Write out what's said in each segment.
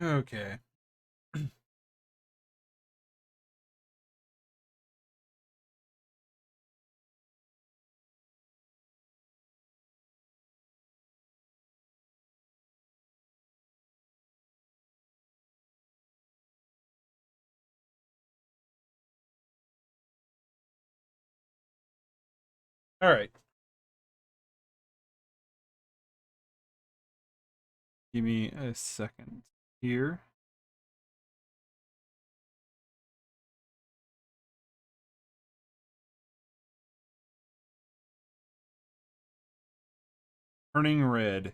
Okay. All right. Give me a second here. Turning Red,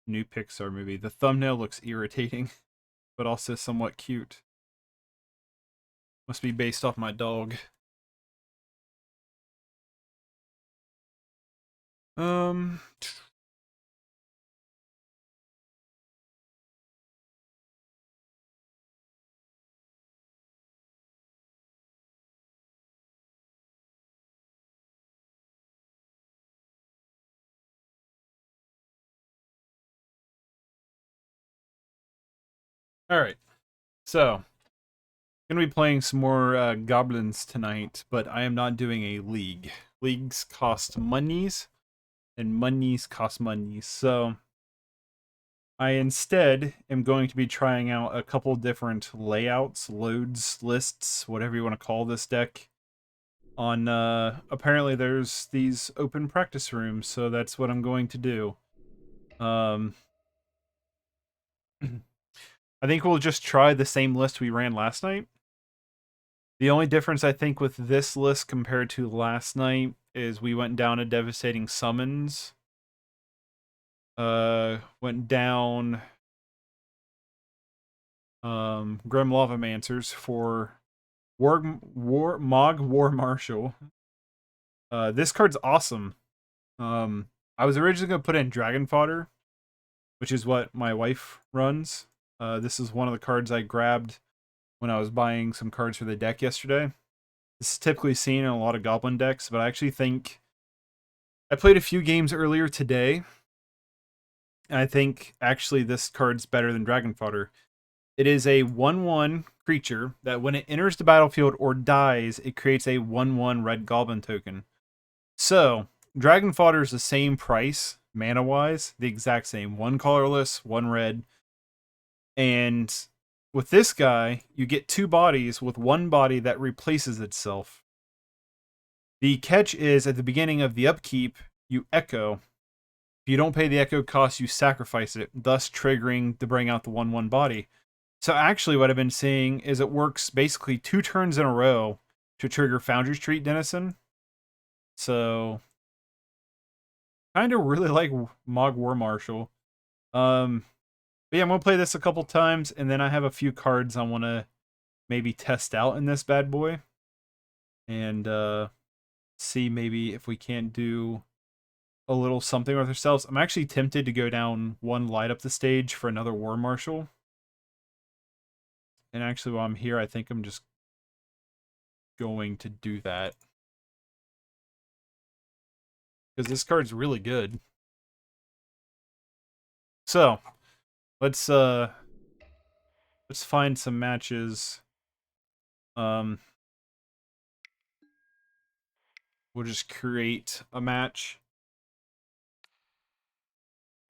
new Pixar movie. The thumbnail looks irritating, but also somewhat cute. Must be based off my dog. Um. All right. So, gonna be playing some more goblins tonight, but I am not doing a league. Leagues cost monies, and monies cost monies. So, I instead am going to be trying out a couple different layouts, loads, lists, whatever you want to call this deck. On apparently there's these open practice rooms, so that's what I'm going to do. Um I think we'll just try the same list we ran last night. The only difference I think with this list compared to last night is we went down a devastating summons. Went down Grim Lavamancers for Mog War Marshal. This card's awesome. I was originally gonna put in Dragon Fodder, which is what my wife runs. This is one of the cards I grabbed when I was buying some cards for the deck yesterday. This is typically seen in a lot of Goblin decks, but I actually think I played a few games earlier today, and I think actually this card's better than Dragon Fodder. It is a 1/1 creature that when it enters the battlefield or dies, it creates a 1/1 red goblin token. So, Dragon Fodder is the same price, mana wise, the exact same. One colorless, one red. And with this guy, you get two bodies with one body that replaces itself. The catch is at the beginning of the upkeep, you echo. If you don't pay the echo cost, you sacrifice it, thus triggering to bring out the 1/1 body. So actually, what I've been seeing is it works basically 2 turns in a row to trigger Foundry Street Denizen. So, kind of really like Mog War Marshal. But yeah, I'm gonna play this a couple times, and then I have a few cards I want to maybe test out in this bad boy, and see maybe if we can't do a little something with ourselves. I'm actually tempted to go down one light up the stage for another War Marshal. And actually, while I'm here, I think I'm just going to do that because this card's really good. So let's find some matches. Um, we'll just create a match.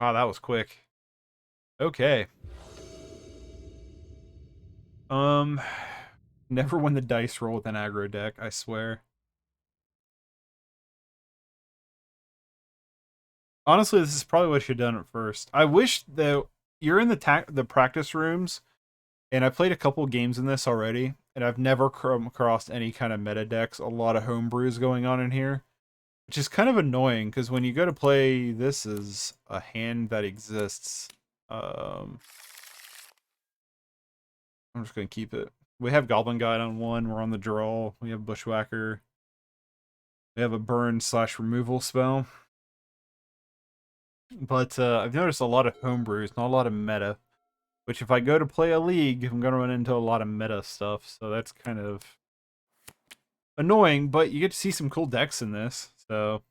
Wow, that was quick. Okay. Um, never win the dice roll with an aggro deck, I swear. Honestly, this is probably what I should have done at first. I wish that you're in the practice rooms, and I played a couple games in this already, and I've never come across any kind of meta decks. A lot of homebrews going on in here, which is kind of annoying because when you go to play, this is a hand that exists. Um, I'm just gonna keep it. We have Goblin Guide on one. We're on the draw. We have Bushwhacker. We have a burn/removal spell. But I've noticed a lot of homebrews, not a lot of meta. Which if I go to play a league, I'm gonna run into a lot of meta stuff. So that's kind of annoying. But you get to see some cool decks in this. So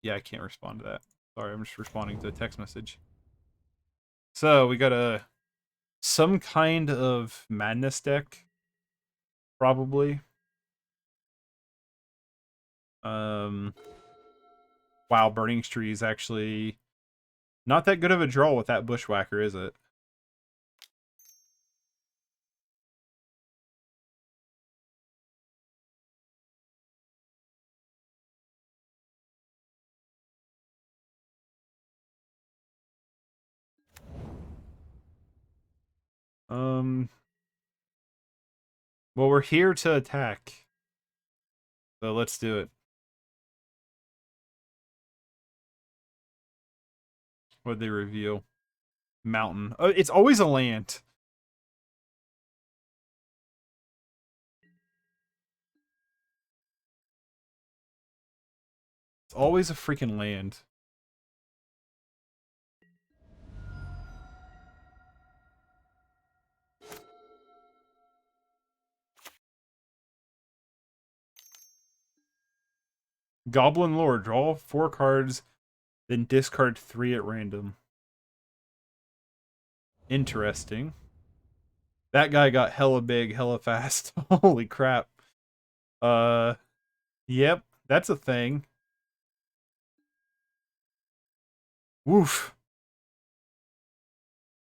Yeah, I can't respond to that. Sorry, I'm just responding to a text message. So we got some kind of madness deck, probably. Wow, Burning Tree is actually not that good of a draw with that Bushwhacker, is it? Um, well, we're here to attack, so let's do it. What'd they reveal? Mountain. Oh, it's always a land. It's always a freaking land. Goblin Lore. Draw 4 cards, then discard 3 at random. Interesting. That guy got hella big, hella fast. Holy crap. Uh, yep, that's a thing. Woof.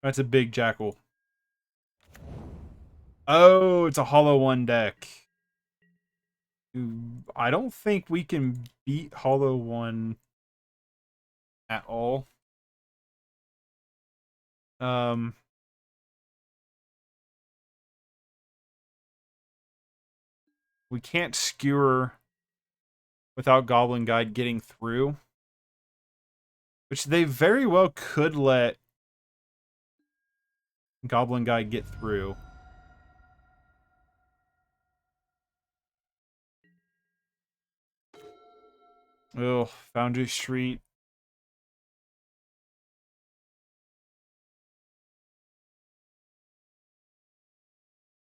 That's a big jackal. Oh, it's a Hollow 1 deck. I don't think we can beat Hollow 1 at all. Um, we can't skewer without Goblin Guide getting through, which they very well could let Goblin Guide get through. Oh, Foundry Street.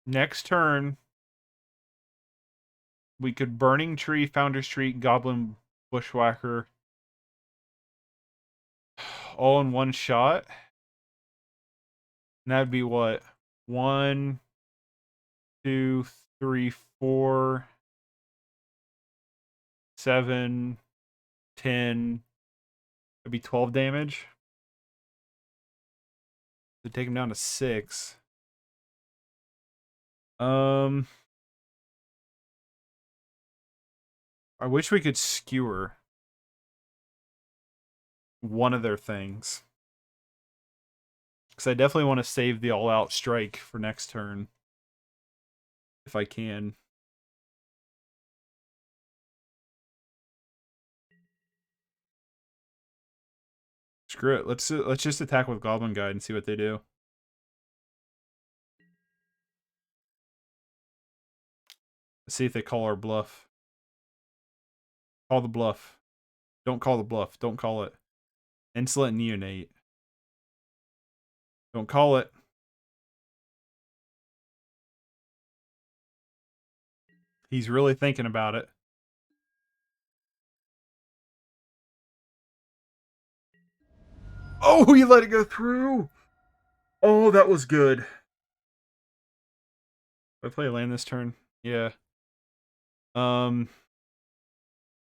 Next turn, we could Burning Tree, Foundry Street, Goblin Bushwhacker all in one shot. And that'd be what? 1, 2, 3, 4, 7, 10. It'd be 12 damage. To take him down to 6. Um, I wish we could skewer one of their things. Because I definitely want to save the all-out strike for next turn. If I can. Screw it. Let's just attack with Goblin Guide and see what they do. Let's see if they call our bluff. Call the bluff. Don't call the bluff. Don't call it. Insolent Neonate. Don't call it. He's really thinking about it. Oh, he let it go through. Oh, that was good. Did I play a land this turn? Yeah.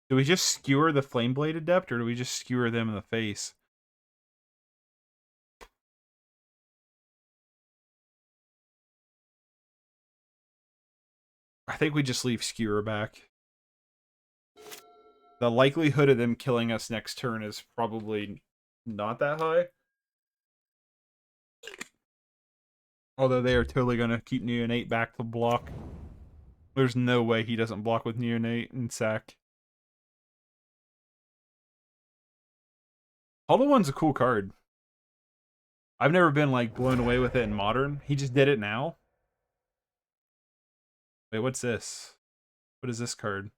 Do we just skewer the Flameblade Adept, or do we just skewer them in the face? I think we just leave skewer back. The likelihood of them killing us next turn is probably not that high. Although they are totally going to keep Neonate back to block. There's no way he doesn't block with Neonate and sack. Hollow One's a cool card. I've never been like blown away with it in Modern. He just did it now. Wait, what's this? What is this card?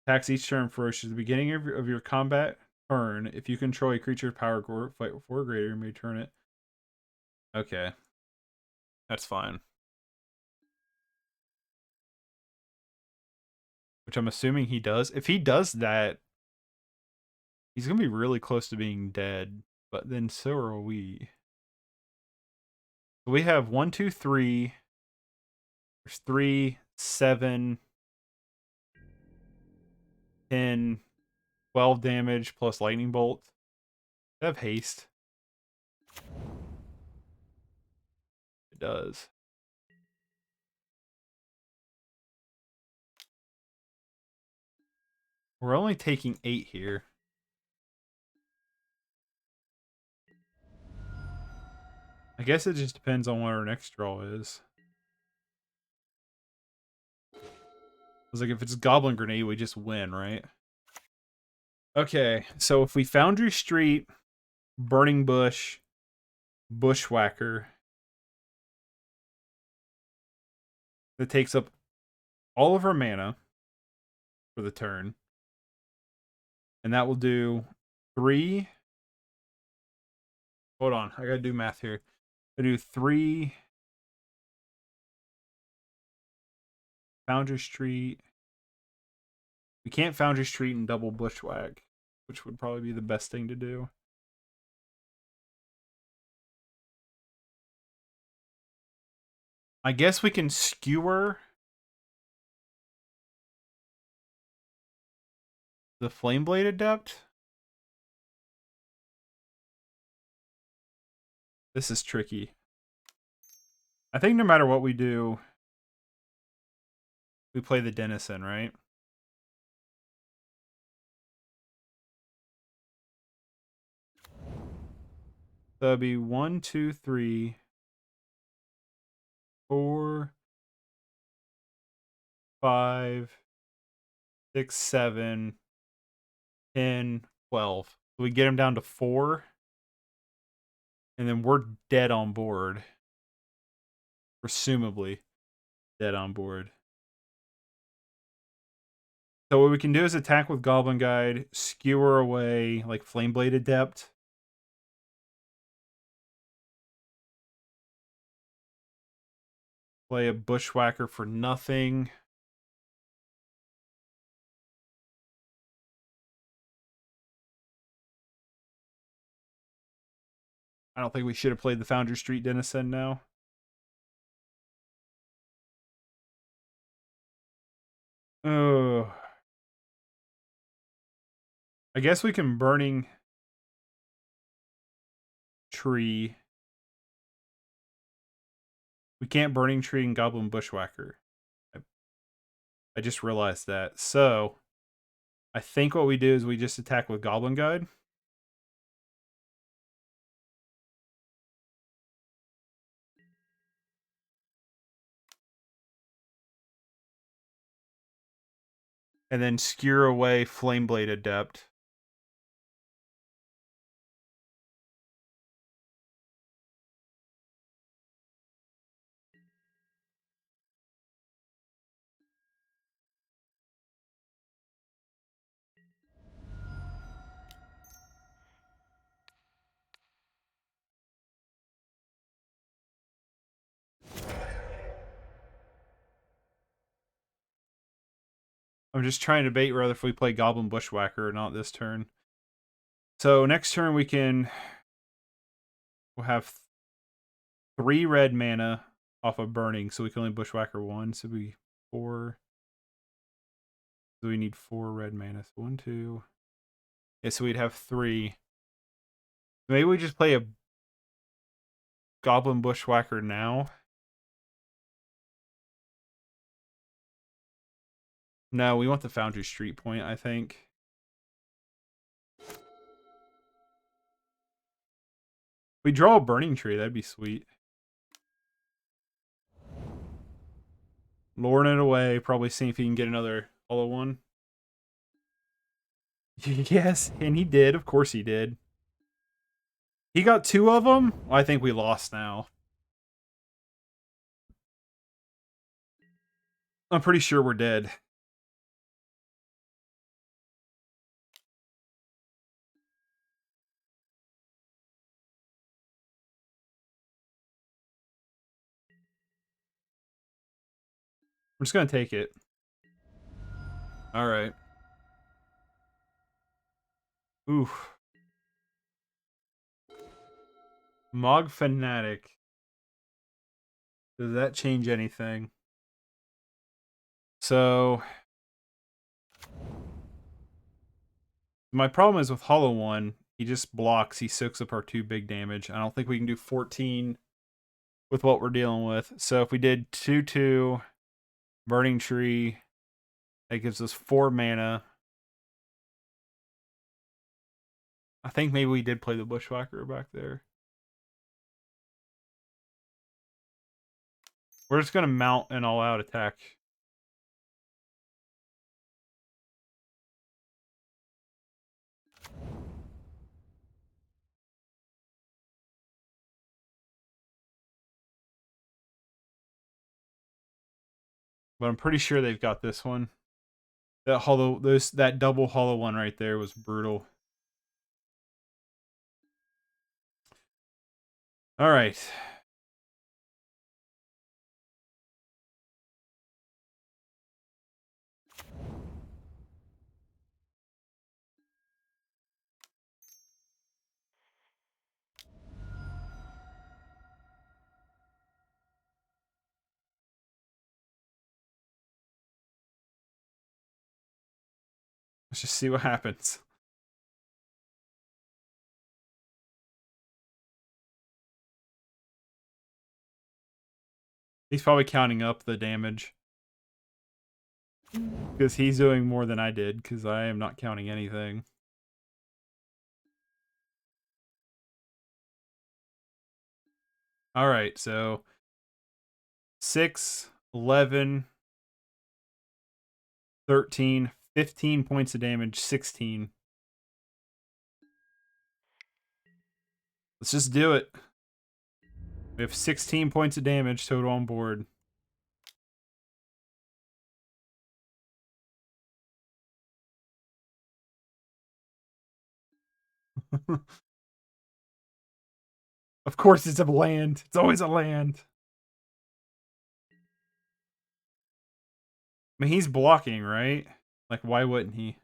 Attacks each turn first. At the beginning of your combat turn, if you control a creature's power fight 4 or greater, you may turn it. Okay. That's fine. Which I'm assuming he does. If he does that, He's going to be really close to being dead, but then so are we. We have 1, 2, 3. There's 3, 7, 10, 12 damage plus lightning bolt. I have haste. It does. We're only taking 8 here. I guess it just depends on what our next draw is. It's like if it's Goblin Grenade, we just win, right? Okay, so if we Foundry Street, Burning Bush, Bushwhacker, that takes up all of our mana for the turn. And that will do 3. Hold on, I gotta do math here. I do 3 Foundry Street. We can't Foundry Street and double Bushwhack, which would probably be the best thing to do. I guess we can skewer the Flameblade Adept. This is tricky. I think no matter what we do, we play the Denizen, right? So that'd be 1, 2, 3, 4, 5, 6, 7, 10, 12. So we get him down to 4. And then we're dead on board. Presumably dead on board. So what we can do is attack with Goblin Guide, skewer away like Flameblade Adept. Play a Bushwhacker for nothing. I don't think we should have played the Foundry Street Denizen now. Oh. I guess we can Burning Tree. We can't Burning Tree and Goblin Bushwhacker. I just realized that. So, I think what we do is we just attack with Goblin Guide. And then skewer away Flameblade Adept. I'm just trying to debate whether if we play Goblin Bushwhacker or not this turn. So next turn we'll have 3 red mana off of Burning, so we can only Bushwhacker 1. So we 4. So we need 4 red mana. So 1, 2. Yeah, so we'd have 3. Maybe we just play a Goblin Bushwhacker now. No, we want the Foundry Street point, I think. If we draw a Burning Tree, that'd be sweet. Luring it away, probably seeing if he can get another hollow one. Yes, and he did. Of course he did. He got 2 of them? Well, I think we lost now. I'm pretty sure we're dead. I'm just going to take it. Alright. Oof. Mog Fanatic. Does that change anything? So my problem is with Hollow One, he just blocks, he soaks up our 2 big damage. I don't think we can do 14 with what we're dealing with. So if we did 2/2 Burning Tree, that gives us 4 mana. I think maybe we did play the Bushwhacker back there. We're just gonna mount an all-out attack. But I'm pretty sure they've got this one. That double hollow one right there was brutal. All right. Let's just see what happens. He's probably counting up the damage. Because he's doing more than I did, because I am not counting anything. Alright, so 6, 11, 13, 15 points of damage, 16. Let's just do it. We have 16 points of damage total on board. Of course it's a land. It's always a land. I mean, he's blocking, right? Like, why wouldn't he?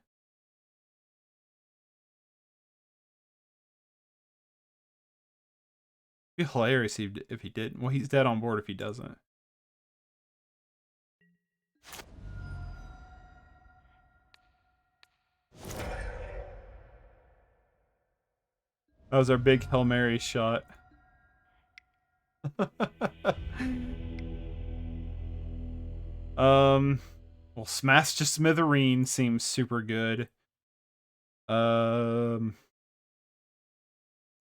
It'd be hilarious if he didn't. Well, he's dead on board if he doesn't. That was our big Hail Mary shot. Well, Smash to Smithereen seems super good.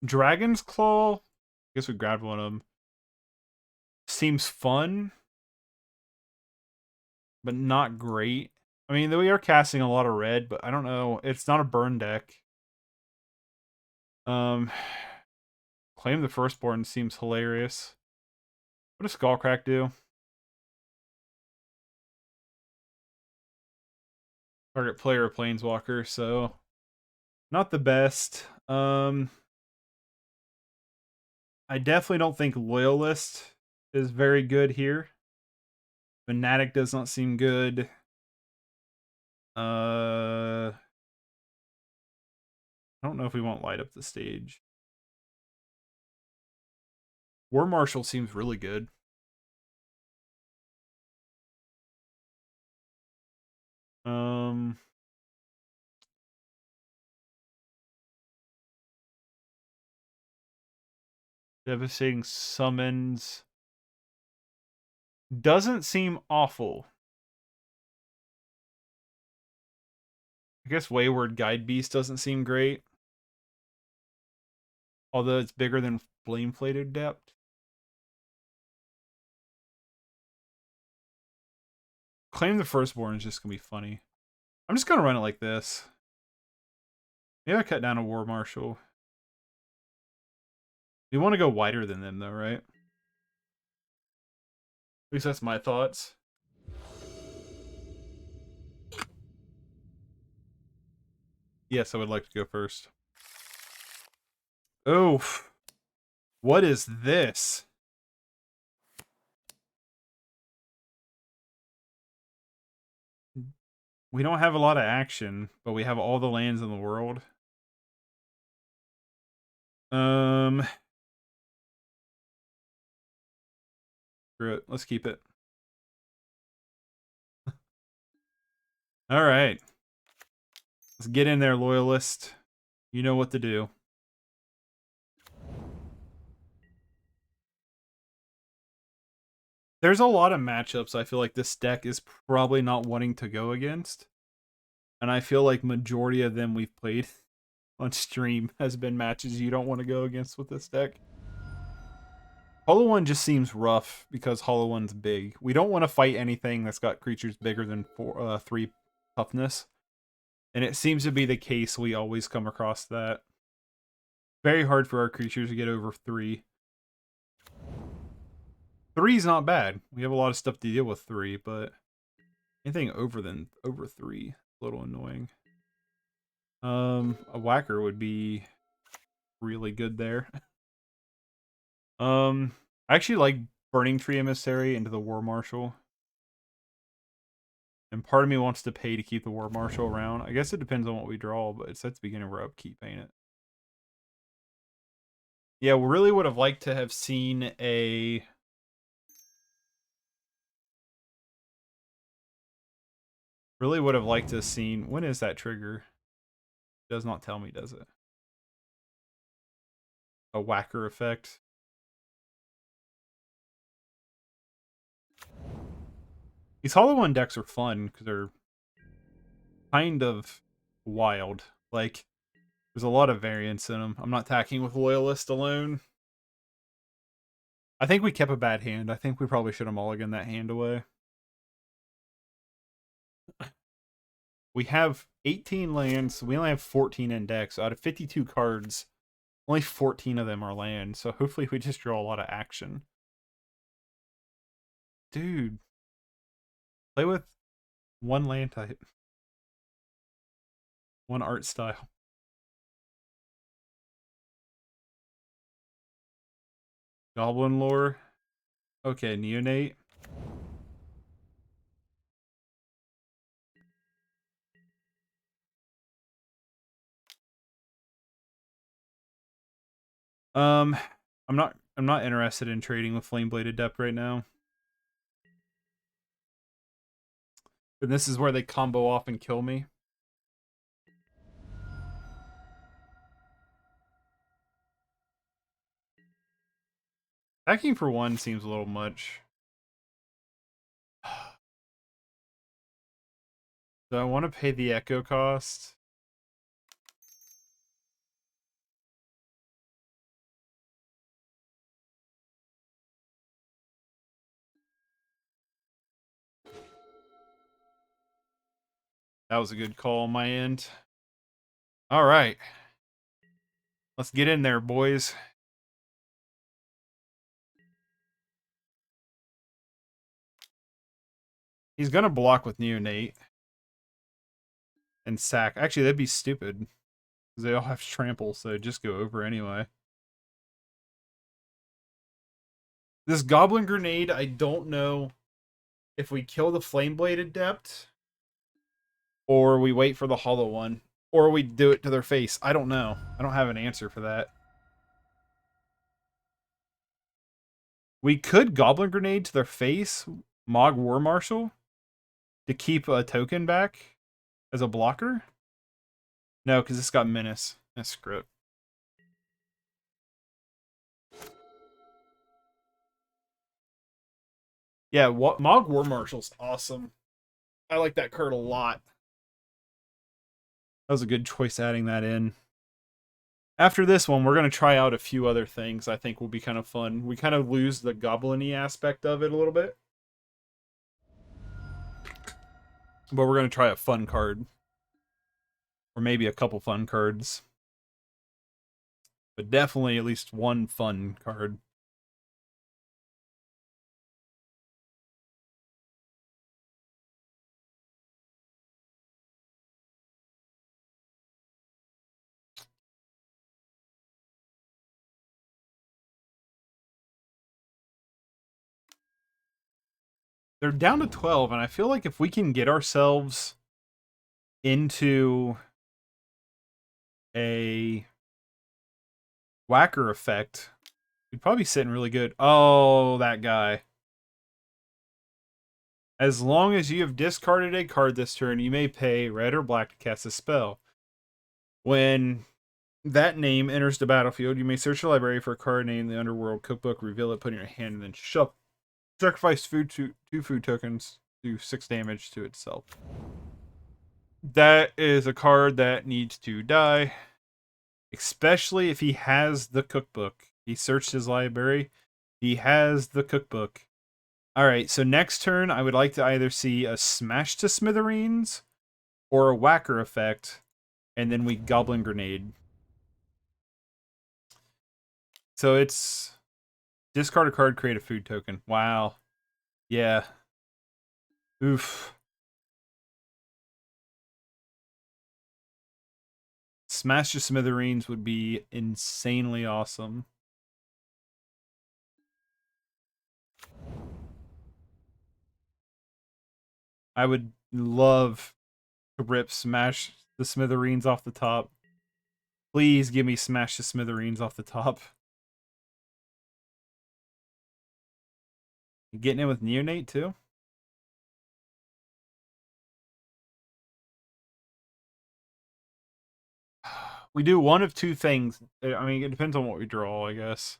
Dragon's Claw. I guess we grabbed one of them. Seems fun, but not great. I mean, we are casting a lot of red, but I don't know. It's not a burn deck. Claim the Firstborn seems hilarious. What does Skullcrack do? Target player Planeswalker, so not the best. I definitely don't think Loyalist is very good here. Fanatic does not seem good. I don't know if we want light up the stage. War Marshal seems really good. Devastating Summons doesn't seem awful. I guess Wayward Guide Beast doesn't seem great. Although it's bigger than Flame Plated Depth. Claim the Firstborn is just going to be funny. I'm just going to run it like this. Maybe I cut down a War Marshal. We want to go wider than them, though, right? At least that's my thoughts. Yes, I would like to go first. Oof. What is this? We don't have a lot of action, but we have all the lands in the world. Screw it. Let's keep it. All right. Let's get in there, loyalist. You know what to do. There's a lot of matchups I feel like this deck is probably not wanting to go against. And I feel like majority of them we've played on stream has been matches you don't want to go against with this deck. Hollow One just seems rough because Hollow One's big. We don't want to fight anything that's got creatures bigger than 3 toughness. And it seems to be the case we always come across that. Very hard for our creatures to get over 3. 3's not bad. We have a lot of stuff to deal with 3, but anything over 3 is a little annoying. A whacker would be really good there. I actually like Burning Tree Emissary into the War Marshal. And part of me wants to pay to keep the War Marshal around. I guess it depends on what we draw, but it's at the beginning of our upkeep, ain't it? Yeah, we really would have liked to have seen a... Really would have liked to have seen... When is that trigger? It does not tell me, does it? A whacker effect. These Hollow One decks are fun because they're kind of wild. Like, there's a lot of variance in them. I'm not attacking with Loyalist alone. I think we kept a bad hand. I think we probably should have mulliganed that hand away. We have 18 lands. We only have 14 in decks. So out of 52 cards, only 14 of them are land. So hopefully we just draw a lot of action. Dude. Play with one land type. One art style. Goblin lore. Okay, neonate. I'm not interested in trading with Flame-Blade Adept right now. And this is where they combo off and kill me. Hacking for 1 seems a little much. Do I want to pay the echo cost? That was a good call on my end. All right. Let's get in there, boys. He's going to block with Neonate. And sack. Actually, that'd be stupid. Because they all have trample, so just go over anyway. This Goblin Grenade, I don't know if we kill the Flame-Blade Adept. Or we wait for the Hollow One. Or we do it to their face. I don't know. I don't have an answer for that. We could Goblin Grenade to their face, Mog War Marshal, to keep a token back as a blocker. No, because this got Menace. That's script. Yeah, Mog War Marshal's awesome. I like that card a lot. That was a good choice adding that in. After this one, we're going to try out a few other things I think will be kind of fun. We kind of lose the goblin-y aspect of it a little bit. But we're going to try a fun card. Or maybe a couple fun cards. But definitely at least one fun card. They're down to 12, and I feel like if we can get ourselves into a Whacker effect. We'd probably be sitting really good. Oh, that guy. As long as you have discarded a card this turn, you may pay red or black to cast a spell. When that name enters the battlefield, you may search the library for a card named the Underworld Cookbook, reveal it, put it in your hand, and then shuffle. Sacrifice two food tokens, do 6 damage to itself. That is a card that needs to die. Especially if he has the cookbook. He searched his library. He has the cookbook. Alright, so next turn, I would like to either see a Smash to Smithereens or a Whacker effect, and then we Goblin Grenade. So it's discard a card, create a food token. Wow. Yeah. Oof. Smash to Smithereens would be insanely awesome. I would love to rip Smash the Smithereens off the top. Please give me Smash the Smithereens off the top. You getting in with Neonate too? We do one of two things. I mean, it depends on what we draw, I guess.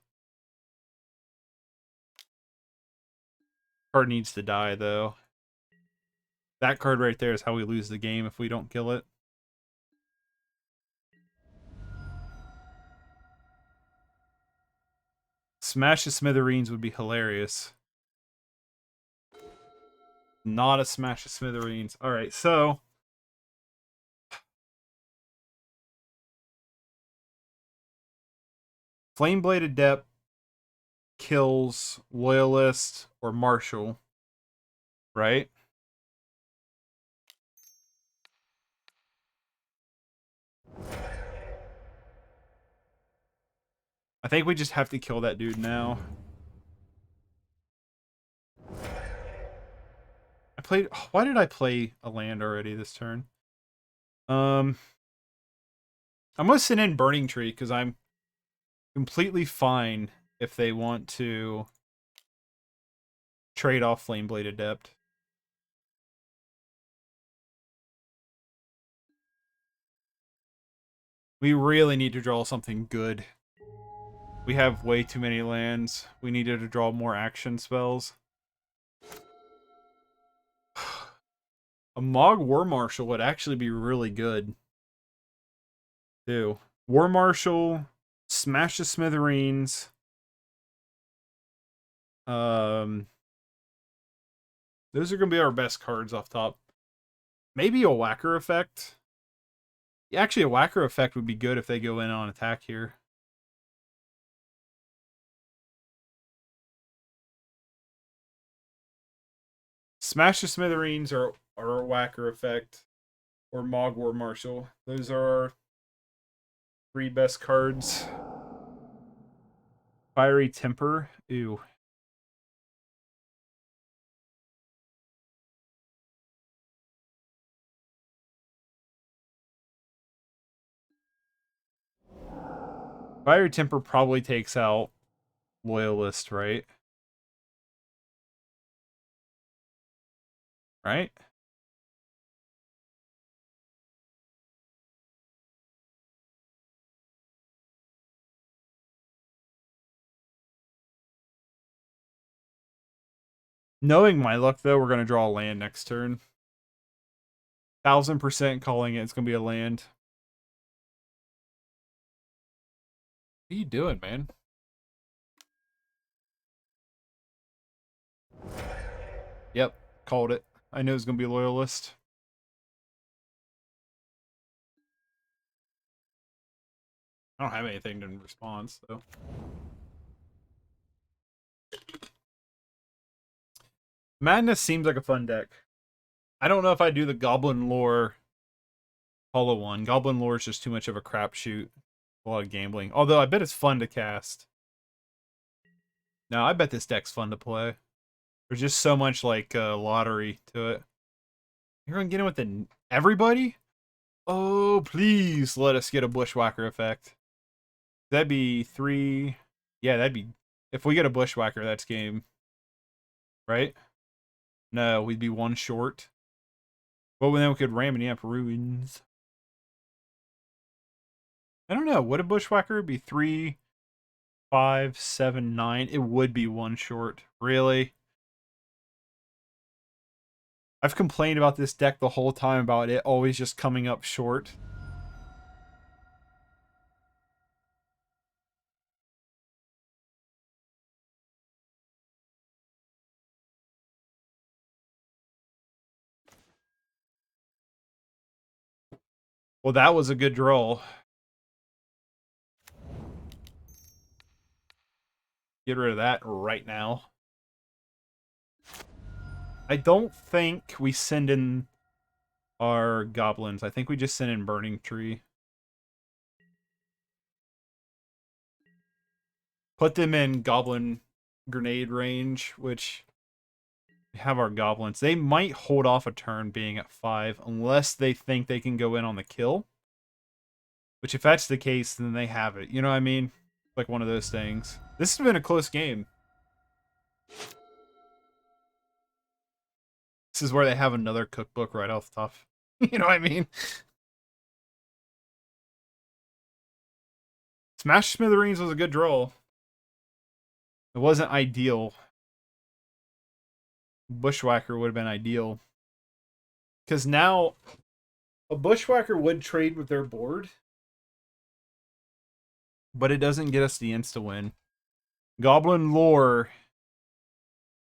Card needs to die, though. That card right there is how we lose the game if we don't kill it. Smash the Smithereens would be hilarious. Not a Smash the Smithereens. Alright, so... Flameblade Adept kills Loyalist or Marshal, right? I think we just have to kill that dude now. Why did I play a land already this turn? I'm gonna send in Burning Tree because I'm completely fine if they want to trade off Flameblade Adept. We really need to draw something good. We have way too many lands. We needed to draw more action spells. A Mog War Marshal would actually be really good. Too. War Marshal, Smash the Smithereens. Those are gonna be our best cards off top. Maybe a Whacker effect. Yeah, actually, a Whacker effect would be good if they go in on attack here. Smash the Smithereens or a Whacker effect. Or Mog War Marshal. Those are our 3 best cards. Fiery Temper. Ew. Fiery Temper probably takes out Loyalist, right? Right? Knowing my luck, though, we're going to draw a land next turn. 1000% calling it. It's going to be a land. What are you doing, man? Yep, called it. I knew it was going to be Loyalist. I don't have anything in response, so. Madness seems like a fun deck. I don't know if I do the Goblin Lore Hollow one. Goblin Lore is just too much of a crapshoot. A lot of gambling. Although I bet it's fun to cast. No, I bet this deck's fun to play. There's just so much like lottery to it. You're gonna get in with everybody? Oh, please let us get a Bushwhacker effect. That'd be 3. Yeah, that'd be... If we get a Bushwhacker, that's game. Right? No, we'd be 1 short. But then we could ram it up ruins. I don't know. Would a Bushwhacker be 3, 5, 7, 9? It would be 1 short. Really? I've complained about this deck the whole time about it always just coming up short. Well, that was a good draw. Get rid of that right now. I don't think we send in our goblins. I think we just send in Burning Tree. Put them in goblin grenade range, which we have our goblins. They might hold off a turn being at 5 unless they think they can go in on the kill. Which if that's the case, then they have it. You know what I mean? Like one of those things. This has been a close game. This is where they have another cookbook right off the top. You know what I mean? Smash Smithereens was a good draw. It wasn't ideal. Bushwhacker would have been ideal. Because now, a Bushwhacker would trade with their board. But it doesn't get us the insta-win. Goblin Lore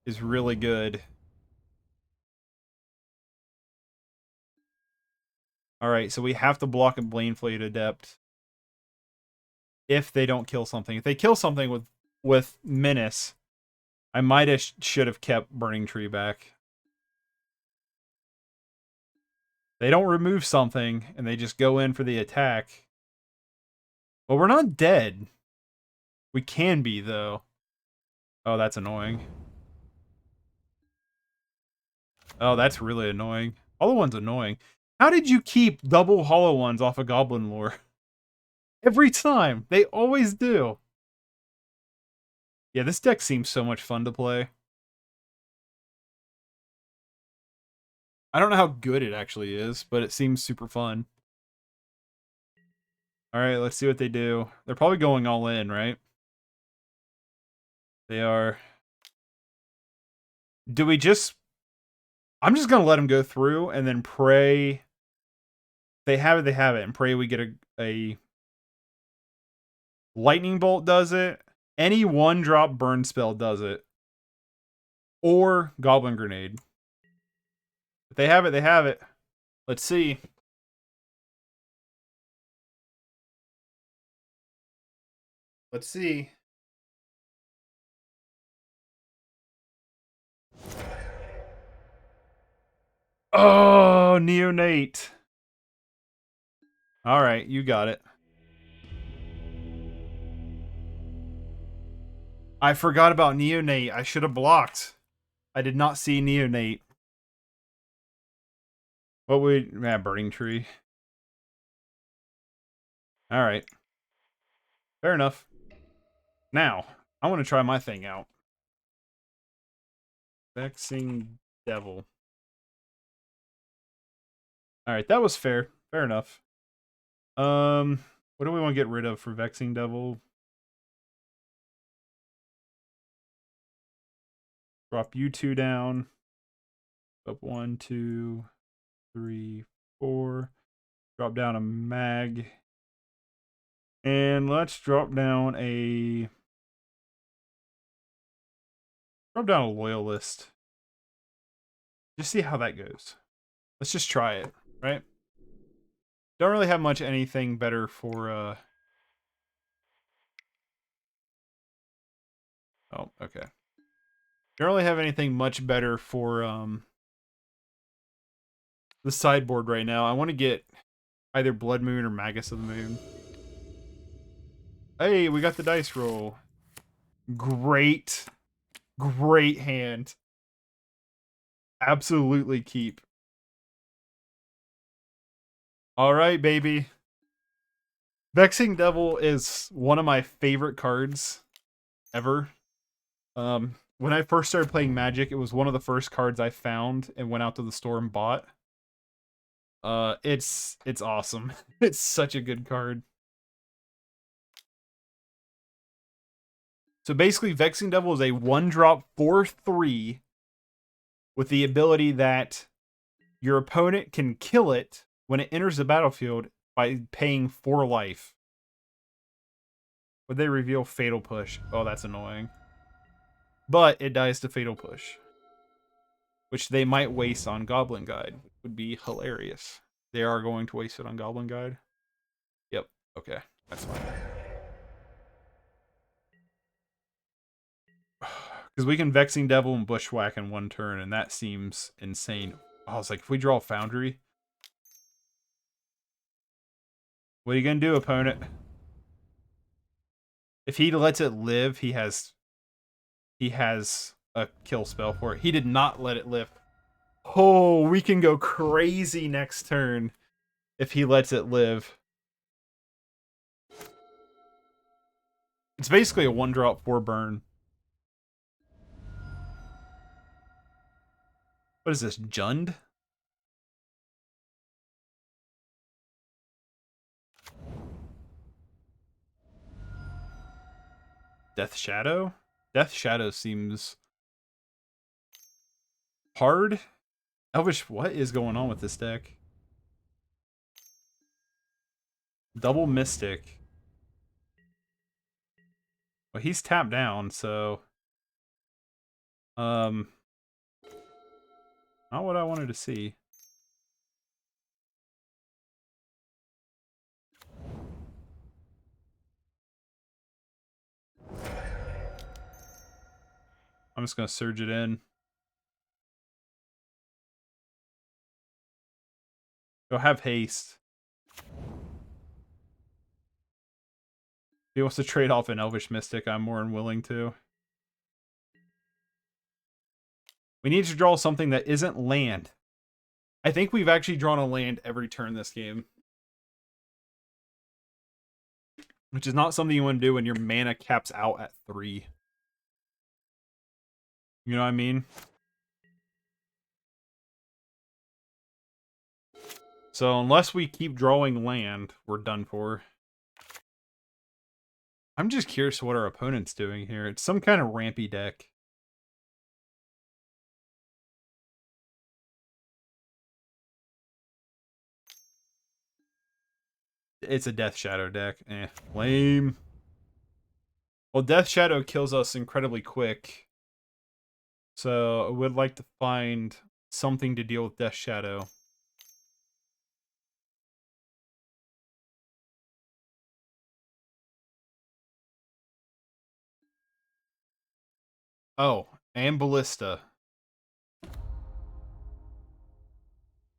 is really good. Alright, so we have to block a Blaneflate Adept. If they don't kill something. If they kill something with Menace, I might have should have kept Burning Tree back. They don't remove something, and they just go in for the attack. But we're not dead. We can be, though. Oh, that's annoying. Oh, that's really annoying. Hollow One's annoying. How did you keep double Hollow Ones off of Goblin Lore? Every time. They always do. Yeah, this deck seems so much fun to play. I don't know how good it actually is, but it seems super fun. Alright, let's see what they do. They're probably going all in, right? They are. Do we just... I'm just going to let them go through and then pray... They have it, they have it. And pray we get a Lightning Bolt does it. Any 1-drop burn spell does it. Or Goblin Grenade. If they have it, they have it. Let's see. Let's see. Oh, Neonate. Alright, you got it. I forgot about Neonate. I should have blocked. I did not see Neonate. What would... Burning Tree. Alright. Fair enough. Now, I want to try my thing out. Vexing Devil. Alright, that was fair. Fair enough. What do we want to get rid of for Vexing Devil? Drop you 2 down. Up 1, 2, 3, 4. Drop down a mag. And let's drop down a... Drop down a Loyalist. Just see how that goes. Let's just try it, right? Don't really have much anything better for, Oh, okay. Don't really have anything much better for, the sideboard right now. I want to get either Blood Moon or Magus of the Moon. Hey, we got the dice roll. Great. Great hand. Absolutely keep. All right, baby. Vexing Devil is one of my favorite cards ever. When I first started playing Magic, it was one of the first cards I found and went out to the store and bought. It's awesome. It's such a good card. So basically, Vexing Devil is a 1-drop 4/3 with the ability that your opponent can kill it when it enters the battlefield by paying 4 life. Would they reveal Fatal Push? Oh, that's annoying. But it dies to Fatal Push, which they might waste on Goblin Guide, which would be hilarious. They are going to waste it on Goblin Guide. Yep. Okay. That's fine. Because we can Vexing Devil and Bushwhack in one turn, and that seems insane. I was like, if we draw Foundry, what are you going to do, opponent? If he lets it live, he has a kill spell for it. He did not let it live. Oh, we can go crazy next turn if he lets it live. It's basically a 1-drop 4 burn. What is this, Jund? Death Shadow? Death Shadow seems hard. Elvish, what is going on with this deck? Double Mystic. Well, he's tapped down, so... Not what I wanted to see. I'm just going to surge it in. Go have haste. If he wants to trade off an Elvish Mystic, I'm more than willing to. We need to draw something that isn't land. I think we've actually drawn a land every turn this game. Which is not something you want to do when your mana caps out at 3. You know what I mean? So unless we keep drawing land, we're done for. I'm just curious what our opponent's doing here. It's some kind of rampy deck. It's a Death Shadow deck. Lame. Well, Death Shadow kills us incredibly quick. So I would like to find something to deal with Death Shadow. Oh, and Ballista.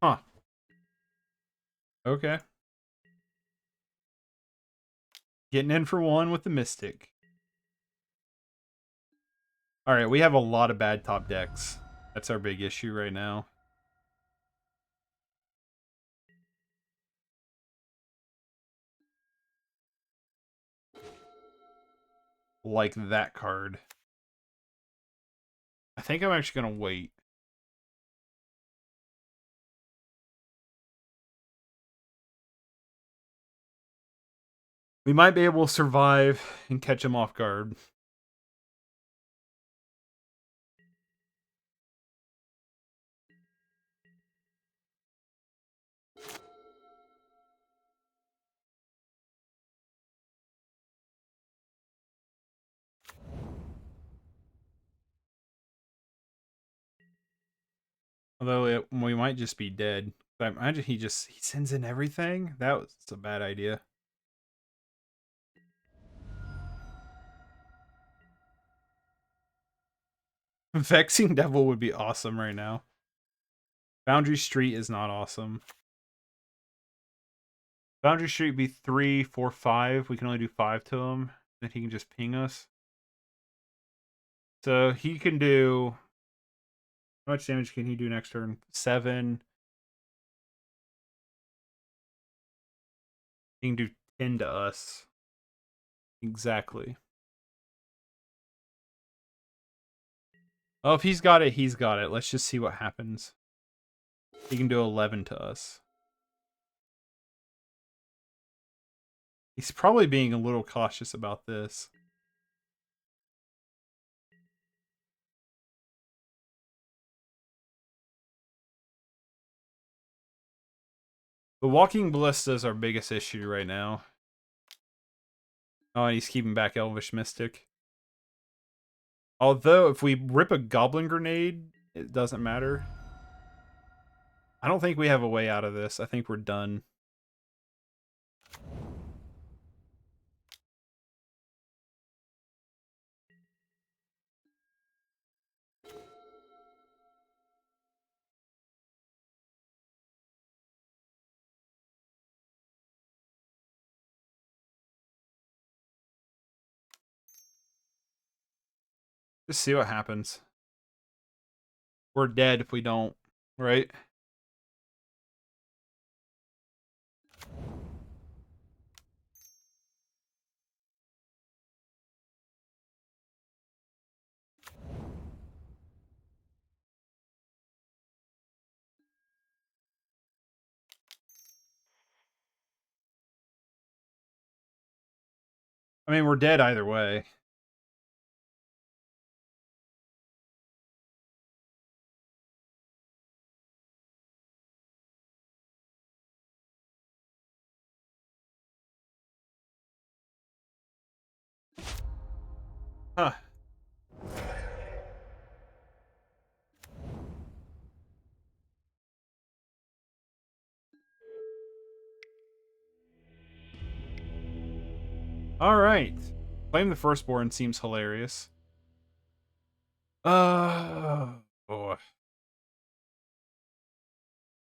Huh. Okay. Getting in for one with the Mystic. Alright, we have a lot of bad top decks. That's our big issue right now. Like that card. I think I'm actually going to wait. We might be able to survive and catch him off guard. Although we might just be dead. I imagine he sends in everything? That was a bad idea. Vexing Devil would be awesome right now. Boundary Street is not awesome. Boundary Street would be 3, 4, 5. We can only do 5 to him. Then he can just ping us. So he can do... How much damage can he do next turn? 7. He can do 10 to us. Exactly. Oh, if he's got it, he's got it. Let's just see what happens. He can do 11 to us. He's probably being a little cautious about this. The walking ballista is our biggest issue right now. Oh, and he's keeping back Elvish Mystic. Although, if we rip a Goblin Grenade, it doesn't matter. I don't think we have a way out of this. I think we're done. Just see what happens. We're dead if we don't, right? I mean, we're dead either way. Huh. All right. Claim the Firstborn seems hilarious. Boy.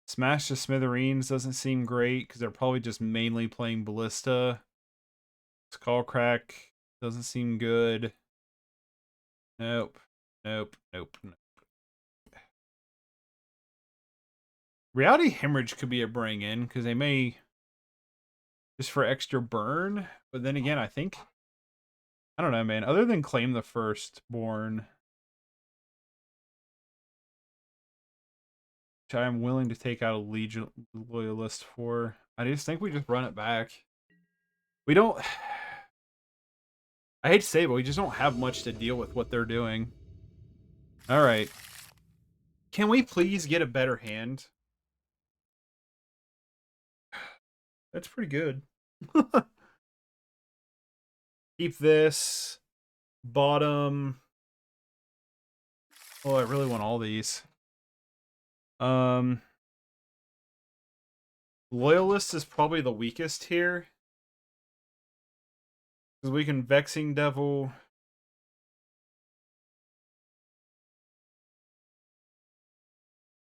Smash the Smithereens doesn't seem great because they're probably just mainly playing Ballista. Skullcrack doesn't seem good. Nope. Nope. Nope. Nope. Reality Hemorrhage could be a bring in because they may just for extra burn. But then again, I think I don't know, man. Other than Claim the Firstborn, which I am willing to take out a Legion Loyalist for, I just think we just run it back. We don't. I hate to say it, but we just don't have much to deal with what they're doing. All right. Can we please get a better hand? That's pretty good. Keep this. Bottom. Oh, I really want all these. Loyalist is probably the weakest here. Because we can Vexing Devil.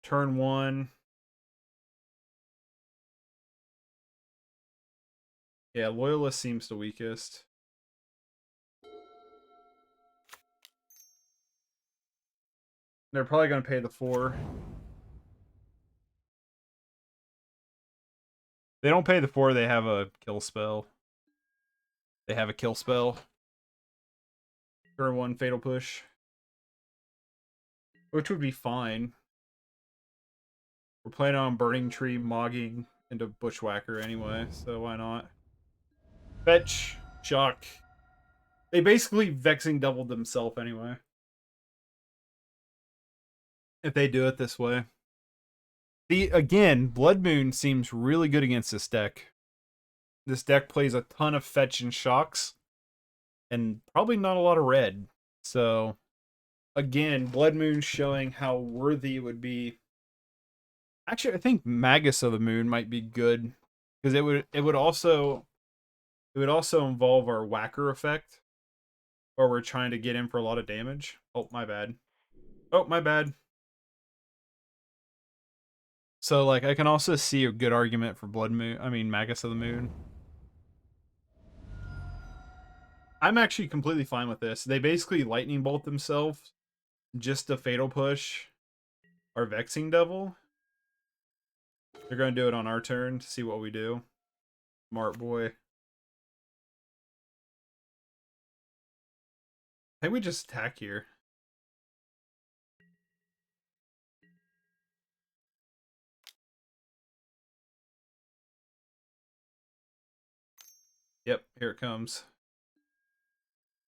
Turn 1. Yeah, Loyalist seems the weakest. They're probably going to pay the 4. They don't pay the 4, they have a kill spell. They have a kill spell. Turn 1 Fatal Push. Which would be fine. We're planning on Burning Tree mogging into Bushwhacker anyway, so why not? Fetch. Shock. They basically Vexing doubled themselves anyway. If they do it this way. See, again, Blood Moon seems really good against this deck. This deck plays a ton of fetch and shocks. And probably not a lot of red. So, again, Blood Moon showing how worthy it would be. Actually, I think Magus of the Moon might be good. Because it would also involve our whacker effect. Or we're trying to get in for a lot of damage. Oh, my bad. Oh, my bad. So, like, I can also see a good argument for Magus of the Moon. I'm actually completely fine with this. They basically lightning bolt themselves just to Fatal Push our Vexing Devil. They're going to do it on our turn to see what we do. Smart boy. I think we just attack here. Yep, here it comes.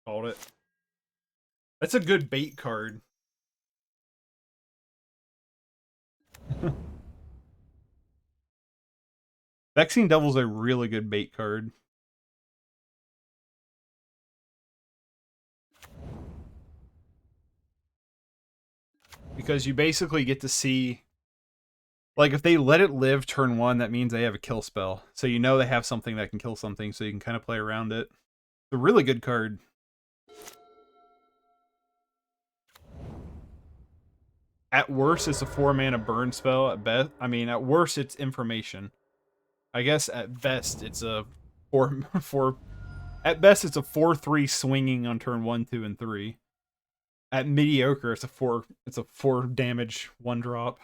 Called it. That's a good bait card. Vexing Devil's a really good bait card. Because you basically get to see, like, if they let it live turn 1, that means they have a kill spell. So you know they have something that can kill something, so you can kind of play around it. It's a really good card. At worst, it's a 4-mana burn spell. At best, I mean, at worst, it's information. I guess at best, it's a 4. At best, it's a 4/3 swinging on turn 1, 2, and 3. At mediocre, it's a 4. It's a 4 damage 1-drop.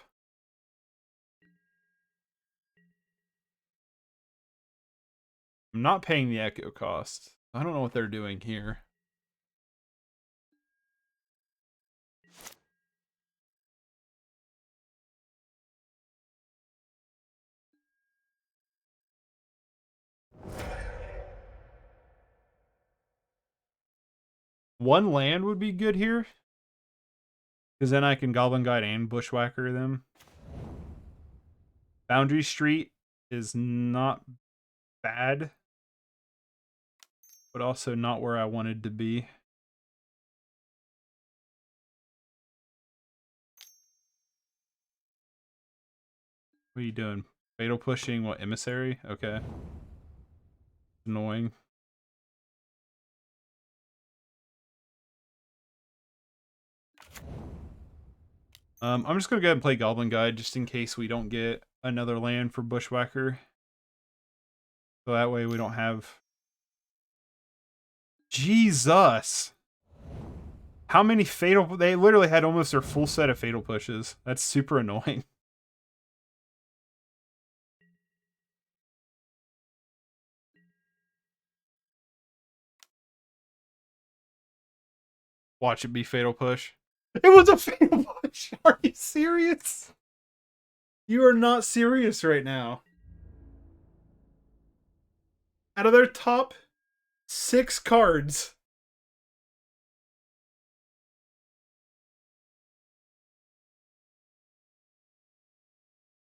I'm not paying the echo cost. I don't know what they're doing here. One land would be good here, because then I can Goblin Guide and Bushwhacker them. Boundary Street is not bad, but also not where I wanted to be. What are you doing? Fatal pushing, what, Emissary? Okay. Annoying. I'm just gonna go ahead and play Goblin Guide just in case we don't get another land for Bushwhacker. So that way we don't have... Jesus! How many fatal... They literally had almost their full set of fatal pushes. That's super annoying. Watch it be fatal push. It was a fatal push! Are you serious? You are not serious right now. Out of their top 6 cards...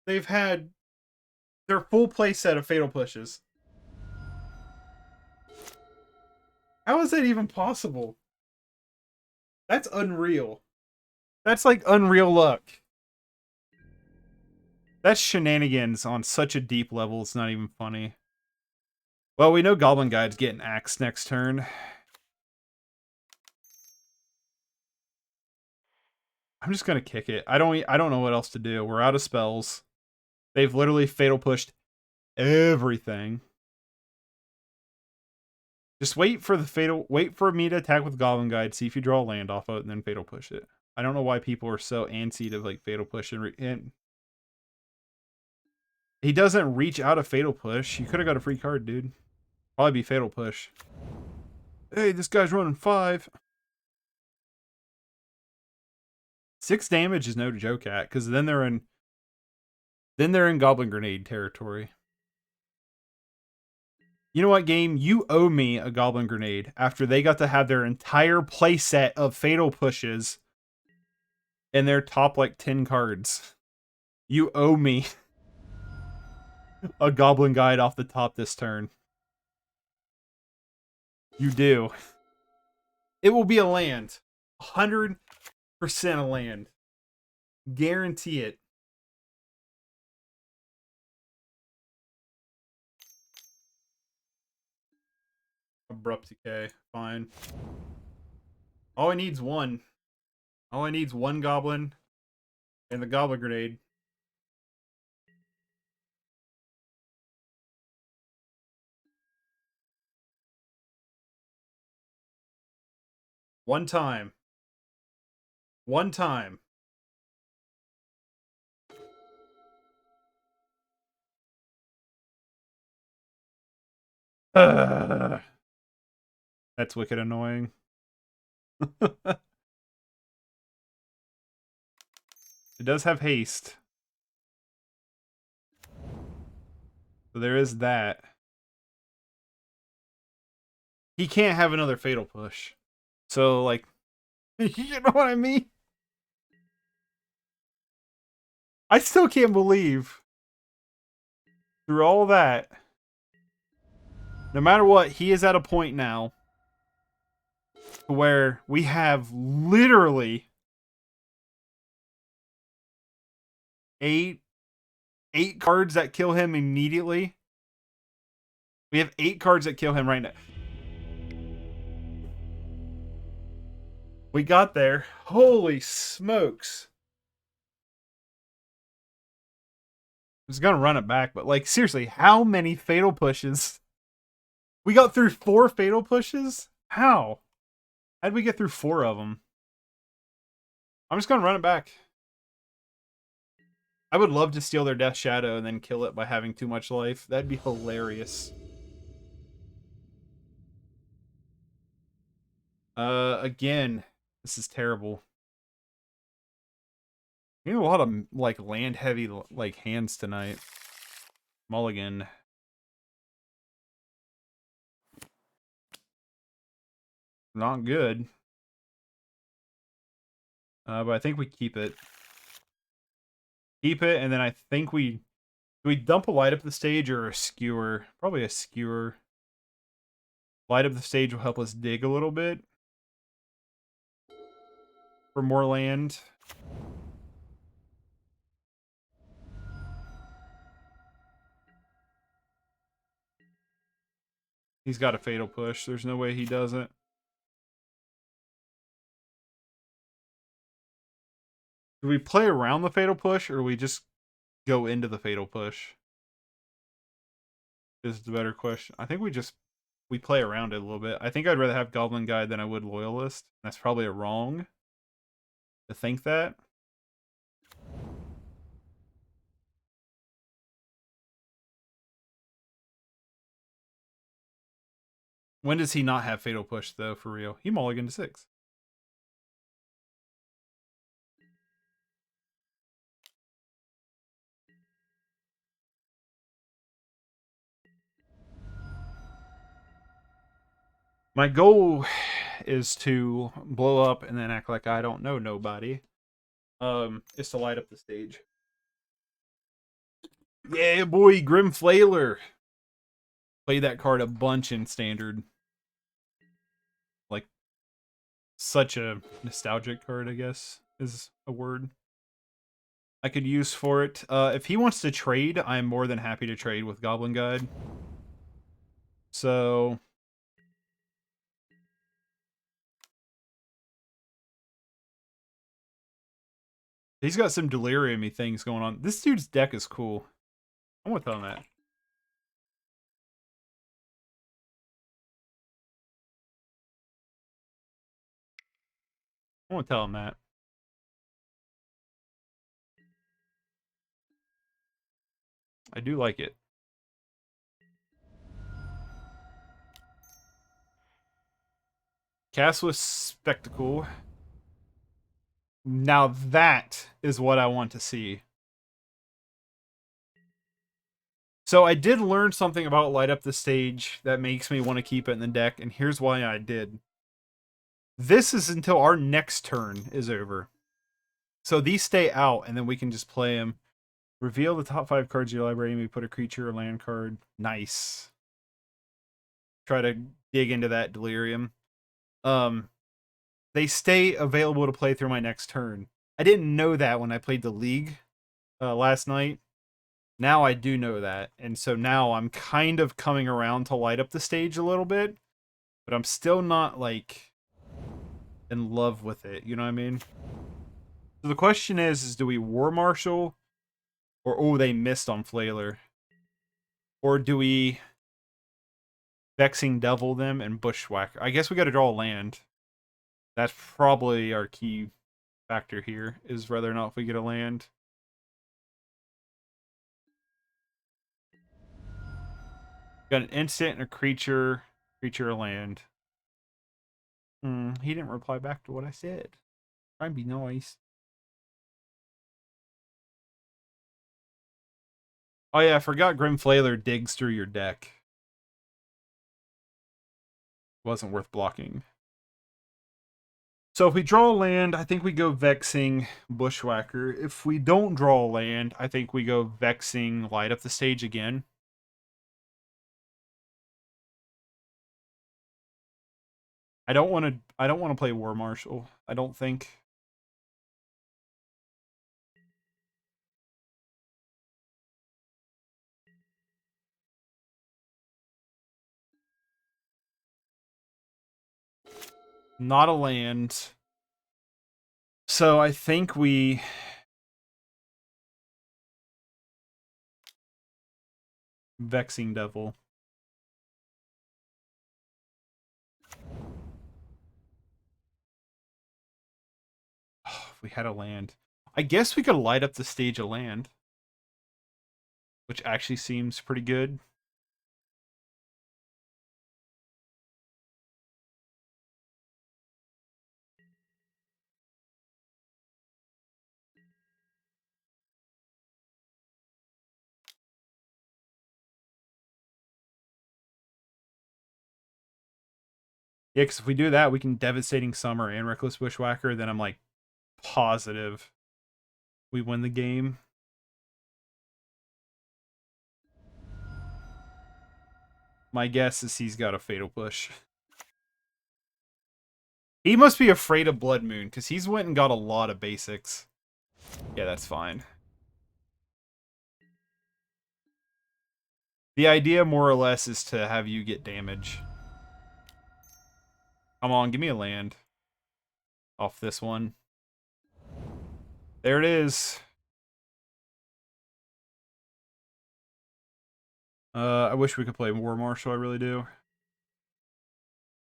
They've had their full play set of fatal pushes. How is that even possible? That's unreal. That's like unreal luck. That's shenanigans on such a deep level, it's not even funny. Well, we know Goblin Guide's getting axed next turn. I'm just gonna kick it. I don't know what else to do. We're out of spells. They've literally fatal pushed everything. Just wait for me to attack with Goblin Guide, see if you draw a land off of it, and then fatal push it. I don't know why people are so antsy to like fatal push and he doesn't reach out a fatal push. You could have got a free card, dude. Probably be fatal push. Hey, this guy's running 5. 6 damage is no joke at, because then they're in Goblin Grenade territory. You know what, game? You owe me a Goblin Grenade after they got to have their entire playset of fatal pushes in their top like 10 cards. You owe me a Goblin Guide off the top this turn. You do. It will be a land. 100% a land. Guarantee it. Abrupt Decay. Fine. All I need's one. All I need's one Goblin and the Goblin Grenade. One time. One time. That's wicked annoying. It does have haste. So there is that. He can't have another fatal push. So, like, you know what I mean? I still can't believe through all that, no matter what, he is at a point now where we have literally eight cards that kill him immediately. We have 8 cards that kill him right now. We got there. Holy smokes. I was gonna run it back, but like seriously, how many fatal pushes? We got through 4 fatal pushes? How? How'd we get through 4 of them? I'm just gonna run it back. I would love to steal their Death Shadow and then kill it by having too much life. That'd be hilarious. Again, this is terrible. We have a lot of like land heavy like hands tonight. Mulligan. Not good. But I think we keep it. Keep it, and then I think do we dump a light up the stage or a skewer? Probably a skewer. Light up the stage will help us dig a little bit for more land. He's got a fatal push. There's no way he doesn't. Do we play around the fatal push, or do we just go into the fatal push? Is the better question. I think we play around it a little bit. I think I'd rather have Goblin Guide than I would Loyalist. That's probably a wrong to think that. When does he not have fatal push though? For real, he mulliganed to 6. My goal is to blow up and then act like I don't know nobody. Is to light up the stage. Yeah, boy, Grim Flailer. Played that card a bunch in Standard. Like, such a nostalgic card, I guess, is a word I could use for it. If he wants to trade, I'm more than happy to trade with Goblin Guide. So... he's got some delirium-y things going on. This dude's deck is cool. I want to tell him that. I want to tell him that. I do like it. Castless Spectacle. Now that is what I want to see. So I did learn something about Light Up the Stage that makes me want to keep it in the deck, and here's why I did. This is until our next turn is over. So these stay out, and then we can just play them. Reveal the top 5 cards of your library, and we put a creature or land card. Nice. Try to dig into that delirium. They stay available to play through my next turn. I didn't know that when I played the League last night. Now I do know that, and so now I'm kind of coming around to Light Up the Stage a little bit, but I'm still not, like, in love with it, you know what I mean? So the question is do we War Marshal, or, oh, they missed on Flailer, or do we Vexing Devil them and Bushwhacker? I guess we gotta draw a land. That's probably our key factor here, is whether or not if we get a land. Got an instant and a creature, or land. He didn't reply back to what I said. Try and be nice. Oh yeah, I forgot Grim Flailer digs through your deck. Wasn't worth blocking. So if we draw a land, I think we go Vexing Bushwhacker. If we don't draw a land, I think we go Vexing Light Up the Stage again. I don't want to play War Marshal. I don't think. Not a land. So I think we Vexing Devil. Oh, if we had a land. I guess we could light up the stage a land. Which actually seems pretty good. Yeah, because if we do that, we can Devastating Summer and Reckless Bushwhacker. Then I'm like positive we win the game. My guess is he's got a Fatal Push. He must be afraid of Blood Moon, because he's went and got a lot of basics. Yeah, that's fine. The idea, more or less, is to have you get damage. Come on, give me a land. Off this one. There it is. I wish we could play War Marshal, I really do.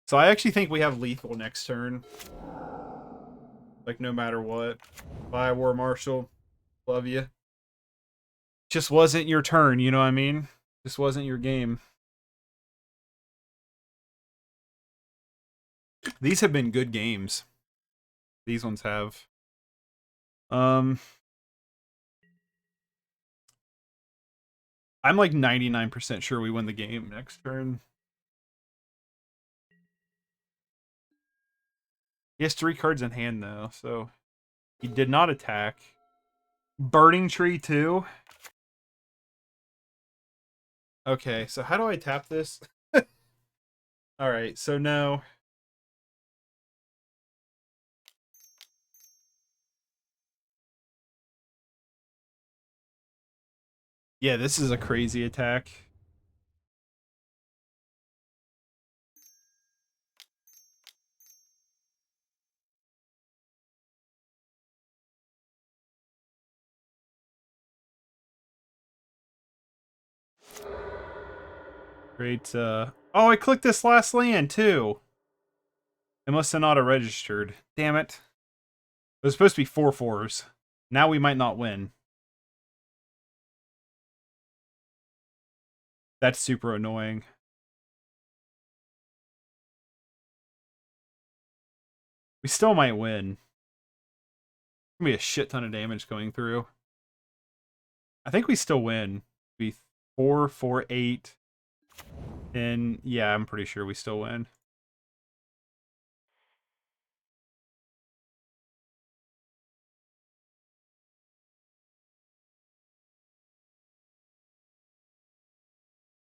So I actually think we have lethal next turn. Like, no matter what. Bye, War Marshal. Love you. Just wasn't your turn, you know what I mean? Just wasn't your game. These have been good games. These ones have. I'm like 99% sure we win the game next turn. He has 3 cards in hand, though, so he did not attack. Burning Tree, too? Okay, so how do I tap this? Alright, so no. Yeah, this is a crazy attack. Great, Oh, I clicked this last land, too! It must have not have registered. Damn it. It was supposed to be 4/4s. Now we might not win. That's super annoying. We still might win. Gonna be a shit ton of damage going through. I think we still win. Be 4/4/8. And yeah, I'm pretty sure we still win.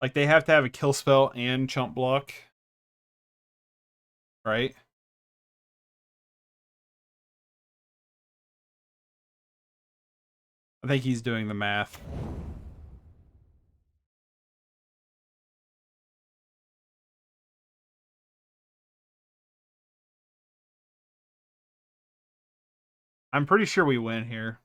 Like, they have to have a kill spell and chump block. Right? I think he's doing the math. I'm pretty sure we win here.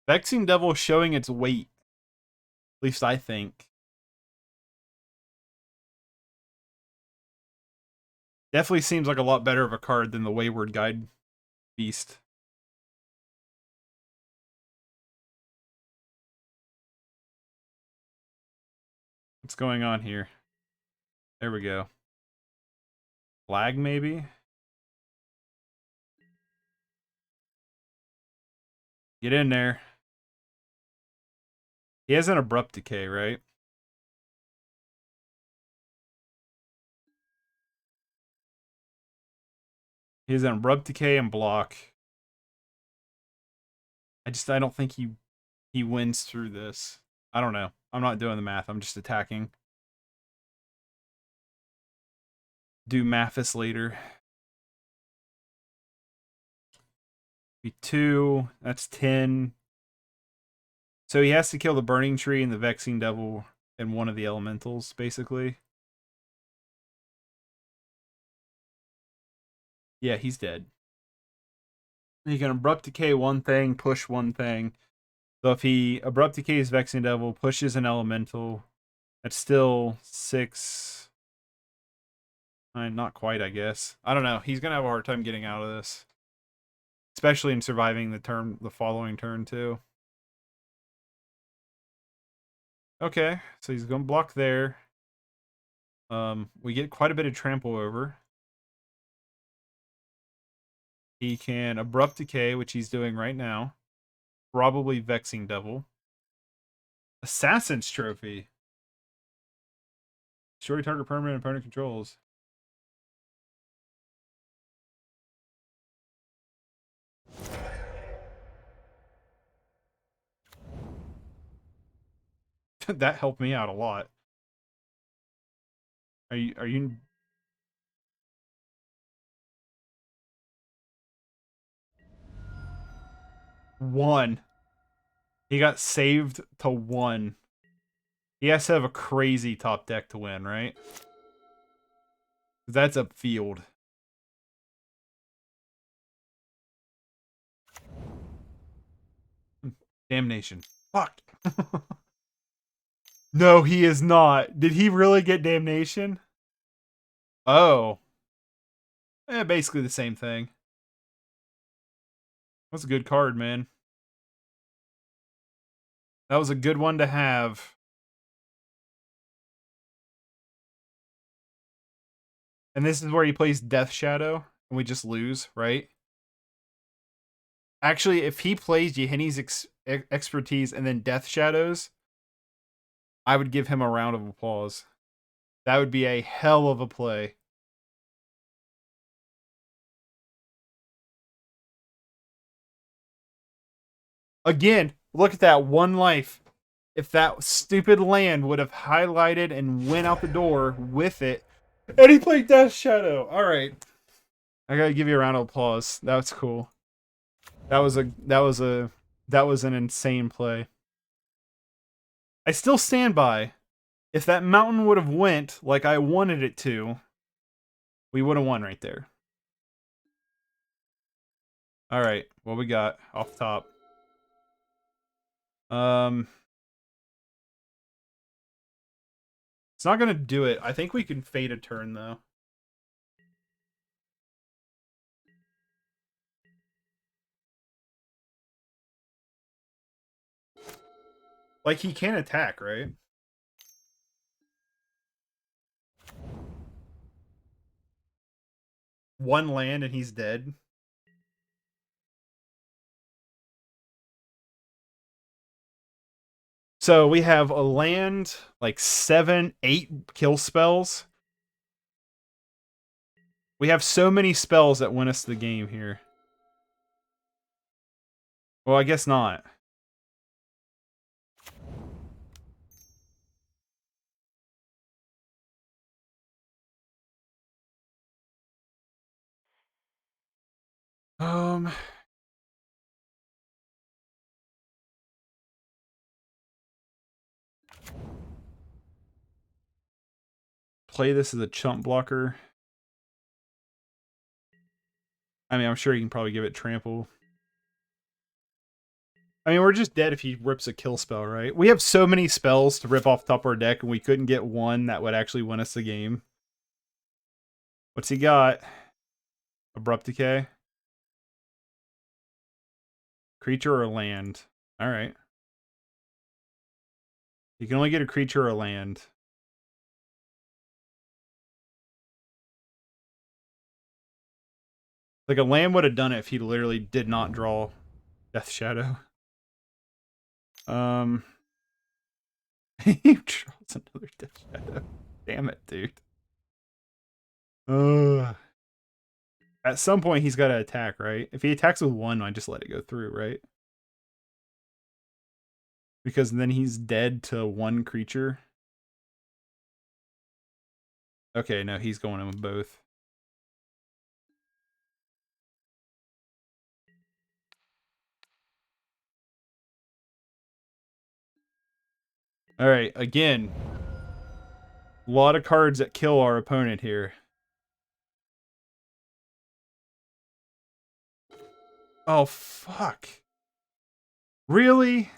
Vexing Devil showing its weight. At least I think. Definitely seems like a lot better of a card than the Wayward Guide Beast. What's going on here? There we go. Flag, maybe? Get in there. He has an Abrupt Decay, right? He has an Abrupt Decay and block. I don't think he wins through this. I don't know. I'm not doing the math. I'm just attacking. Do Mathis later. Be 2. That's 10. So he has to kill the Burning Tree and the Vexing Devil and one of the elementals, basically. Yeah, he's dead. He can Abrupt Decay one thing, push one thing. So if he Abrupt Decays Vexing Devil, pushes an elemental, that's still 6. Not quite, I guess. I don't know. He's going to have a hard time getting out of this. Especially in surviving the following turn, too. Okay, so he's going to block there. We get quite a bit of trample over. He can Abrupt Decay, which he's doing right now. Probably Vexing Devil. Assassin's Trophy. Destroy target permanent opponent controls. That helped me out a lot. Are you 1? He got saved to 1. He has to have a crazy top deck to win, right? That's a field. Damnation. Fuck. No, he is not. Did he really get Damnation? Oh. Basically the same thing. That's a good card, man. That was a good one to have. And this is where he plays Death Shadow, and we just lose, right? Actually, if he plays Yehini's expertise and then Death Shadows, I would give him a round of applause. That would be a hell of a play. Again, look at that 1 life. If that stupid land would have highlighted and went out the door with it. And he played Death Shadow. All right. I gotta give you a round of applause. That was cool. That was an insane play. I still stand by. If that mountain would have went like I wanted it to, we would have won right there. All right, what we got off top? It's not gonna do it. I think we can fade a turn though. Like he can attack, right? One land and he's dead. So we have a land, like 7, 8 kill spells. We have so many spells that win us the game here. Well, I guess not. Play this as a chump blocker. I mean, I'm sure you can probably give it trample. I mean, we're just dead if he rips a kill spell, right? We have so many spells to rip off top of our deck, and we couldn't get one that would actually win us the game. What's he got? Abrupt Decay? Creature or land? Alright. You can only get a creature or land. Like, a land would have done it if he literally did not draw Death Shadow. He draws another Death Shadow. Damn it, dude. At some point, he's got to attack, right? If he attacks with one, I just let it go through, right? Because then he's dead to one creature. Okay, no, he's going in with both. Alright, again. A lot of cards that kill our opponent here. Oh, fuck. Really?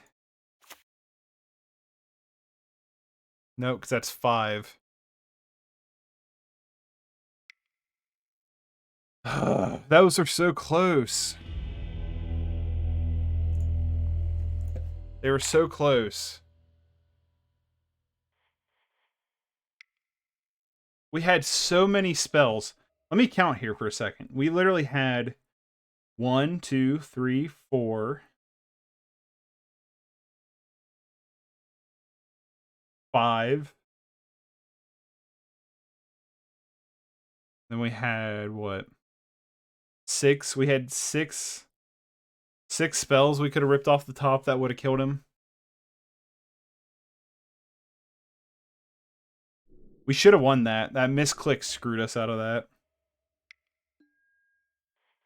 No, because that's 5. Those are so close. They were so close. We had so many spells. Let me count here for a second. We literally had 1, 2, 3, 4, 5. Then we had what? 6. We had 6 spells we could have ripped off the top that would have killed him. We should have won that. That misclick screwed us out of that.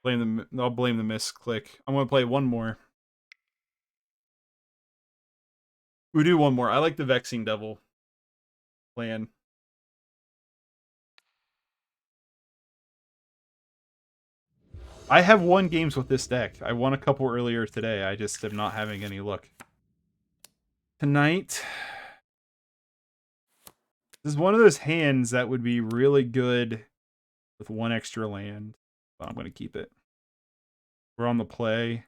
I'll blame the misclick. I'm gonna play one more. We do one more. I like the Vexing Devil plan. I have won games with this deck. I won a couple earlier today. I just am not having any luck. Tonight, this is one of those hands that would be really good with one extra land. But I'm going to keep it. We're on the play.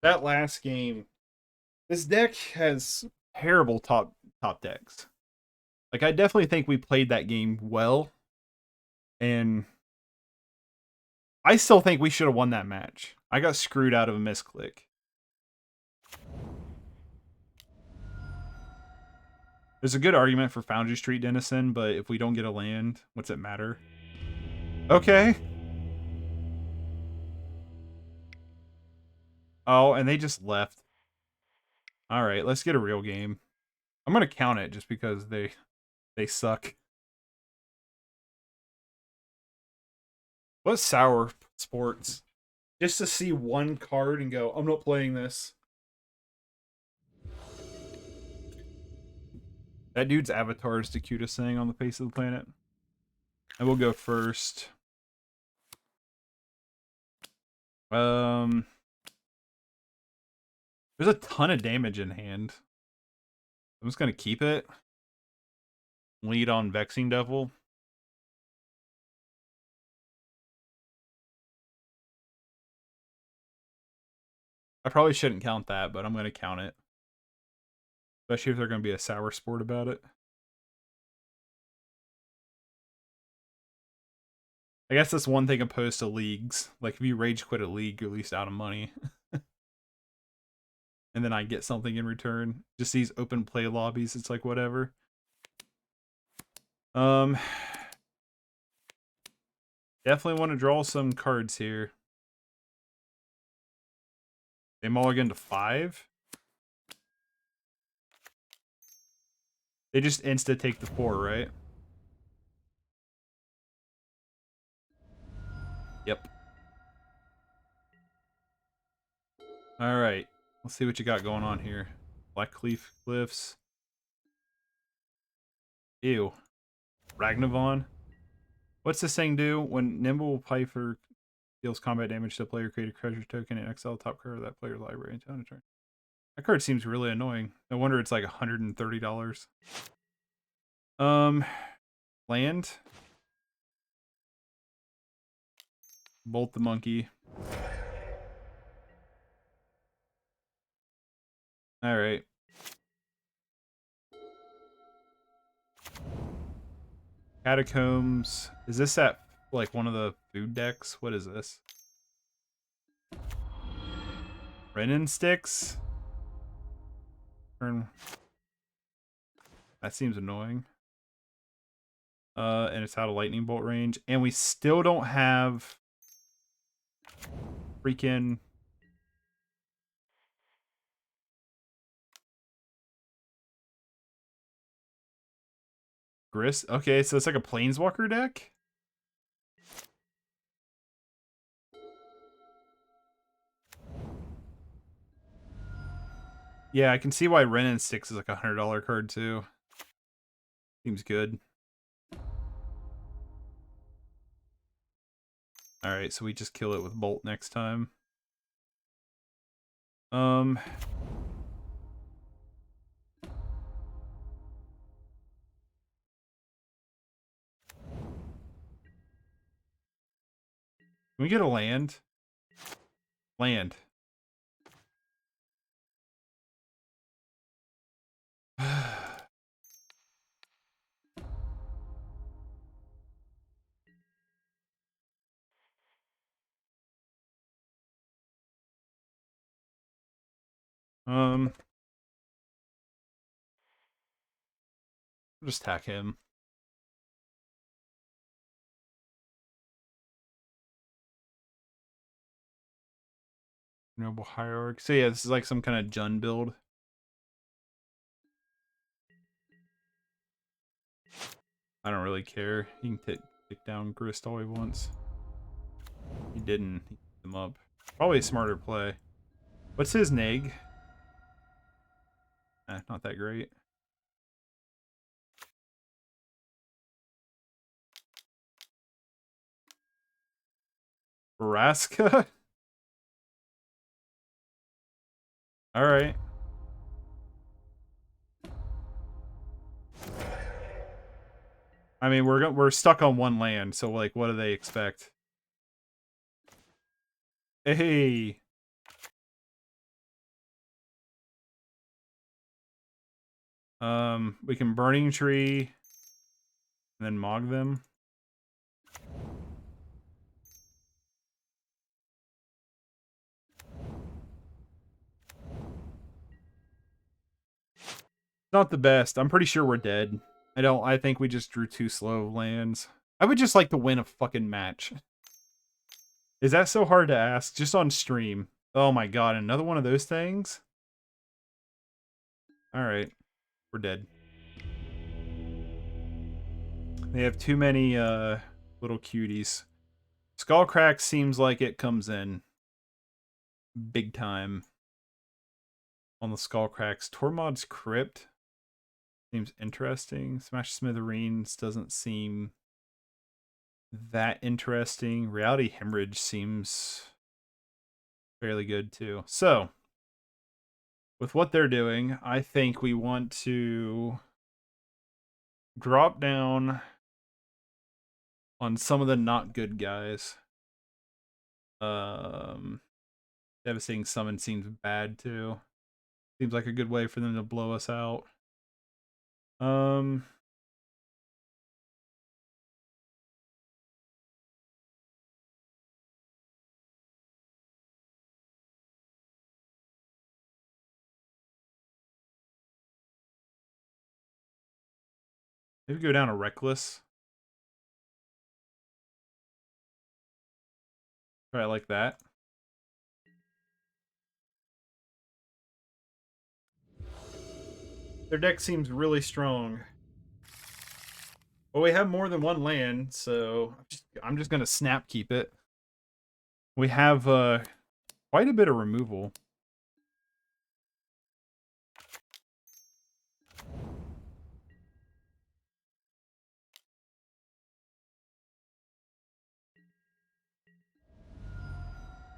That last game, this deck has terrible top decks. Like, I definitely think we played that game well. And I still think we should have won that match. I got screwed out of a misclick. There's a good argument for Foundry Street Denizen, but if we don't get a land, what's it matter? Okay. Oh, and they just left. Alright, let's get a real game. I'm gonna count it just because they suck. What sour sports? Just to see one card and go, I'm not playing this. That dude's avatar is the cutest thing on the face of the planet. I will go first. There's a ton of damage in hand. I'm just gonna keep it. Lead on Vexing Devil. I probably shouldn't count that, but I'm gonna count it. Especially if they're gonna be a sour sport about it. I guess that's one thing opposed to leagues. Like, if you rage quit a league, you're at least out of money. And then I get something in return. Just these open play lobbies, it's like whatever. Definitely want to draw some cards here. They mulligan to 5. They just insta take the 4, right? Yep. Alright. Let's see what you got going on here. Blackcleaf Cliffs. Ew. Ragnavon. What's this thing do? When Nimble Piper Deals combat damage to the player. Create a treasure token and exile top card of that player's library until end of turn. That card seems really annoying. No wonder it's like $130. Land. Bolt the monkey. All right. Catacombs. Is this at like one of the food decks? What is this? Renin sticks? Turn. That seems annoying. And it's out of lightning bolt range. And we still don't have freaking Grist. Okay, so it's like a planeswalker deck? Yeah, I can see why Renin Sticks is like a $100 card too. Seems good. Alright, so we just kill it with Bolt next time. Can we get a land? Land. I'll just attack him. Noble Hierarch. So yeah, this is like some kind of Jund build. I don't really care. He can take down Grist all he wants. He didn't. He picked him up. Probably a smarter play. What's his neg? Not that great. Vraska? Alright. I mean, we're stuck on one land, so like, what do they expect? Hey, we can Burning Tree, and then Mog them. Not the best. I'm pretty sure we're dead. I think we just drew 2 slow lands. I would just like to win a fucking match. Is that so hard to ask? Just on stream. Oh my god, another one of those things? Alright. We're dead. They have too many little cuties. Skullcrack seems like it comes in big time on the Skullcracks. Tormod's Crypt seems interesting. Smash Smithereens doesn't seem that interesting. Reality Hemorrhage seems fairly good too. So, with what they're doing, I think we want to drop down on some of the not good guys. Devastating Summon seems bad too. Seems like a good way for them to blow us out. Maybe go down to Reckless. Try it like that. Their deck seems really strong. Well, we have more than one land, so I'm just gonna snap keep it. We have quite a bit of removal.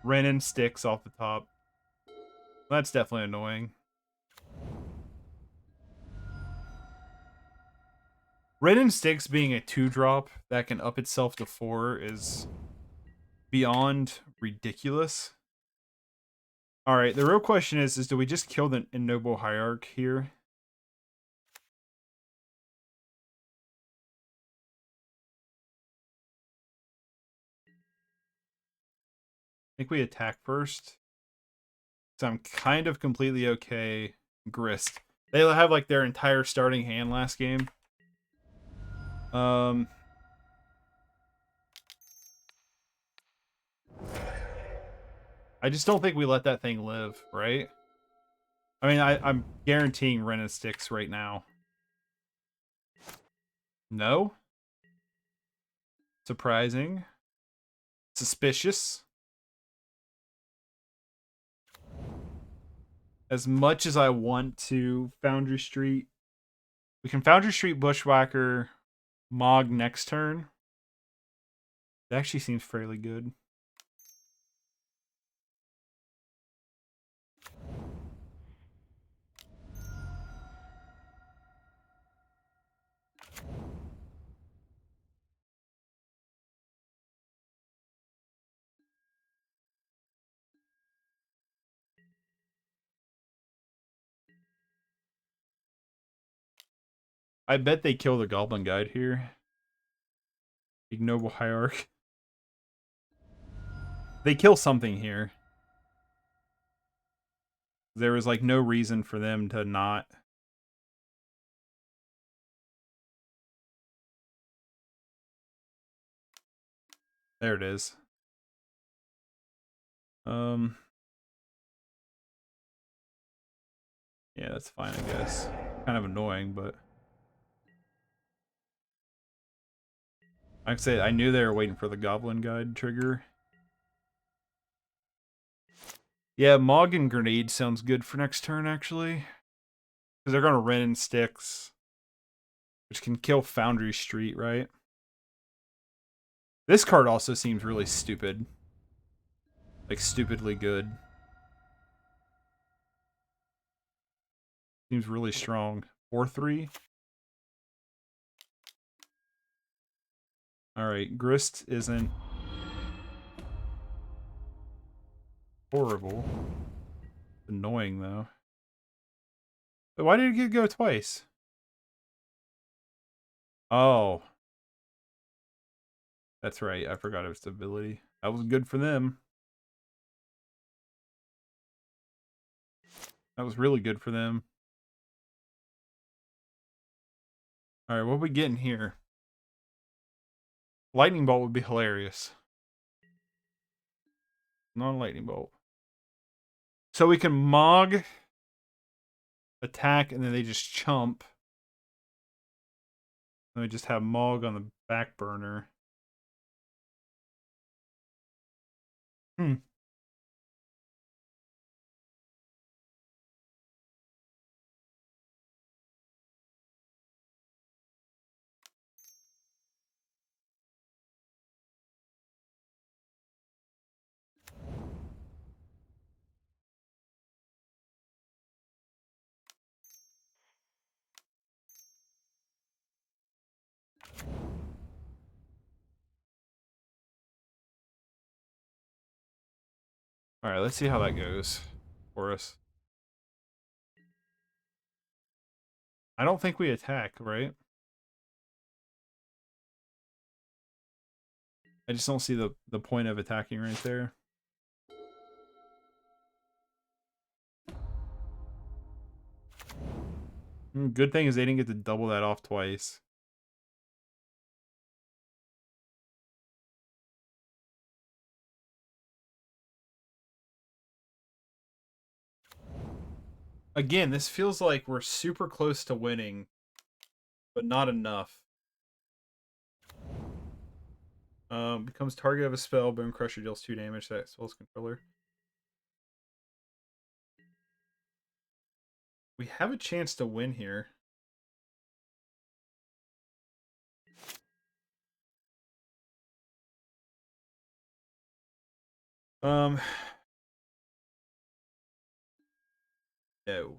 Ren and sticks off the top. That's definitely annoying. Ren and sticks being a 2-drop that can up itself to 4 is beyond ridiculous. Alright, the real question is do we just kill the Ignoble Hierarch here? I think we attack first. So I'm kind of completely okay. Grist. They have like their entire starting hand last game. I just don't think we let that thing live, right? I mean, I'm guaranteeing Ren and sticks right now. No? Surprising. Suspicious. As much as I want to Foundry Street, we can Foundry Street Bushwhacker Mog next turn. That actually seems fairly good. I bet they kill the Goblin Guide here. Ignoble Hierarch. They kill something here. There was like no reason for them to not. There it is. Yeah, that's fine, I guess. Kind of annoying, but like I said, I knew they were waiting for the Goblin Guide trigger. Yeah, Mog and Grenade sounds good for next turn, actually. Because they're going to Ren and Sticks, which can kill Foundry Street, right? This card also seems really stupid. Like, stupidly good. Seems really strong. 4-3. Alright, Grist isn't horrible. Annoying, though. But why did it go twice? Oh. That's right, I forgot it was stability. That was good for them. That was really good for them. Alright, what are we getting here? Lightning Bolt would be hilarious. Not a Lightning Bolt. So we can Mog, attack, and then they just chump. Then we just have Mog on the back burner. Alright, let's see how that goes for us. I don't think we attack, right? I just don't see the point of attacking right there. Good thing is they didn't get to double that off twice. Again, this feels like we're super close to winning, but not enough. Becomes target of a spell. Bone Crusher deals 2 damage to that spell's controller. We have a chance to win here. Um, no.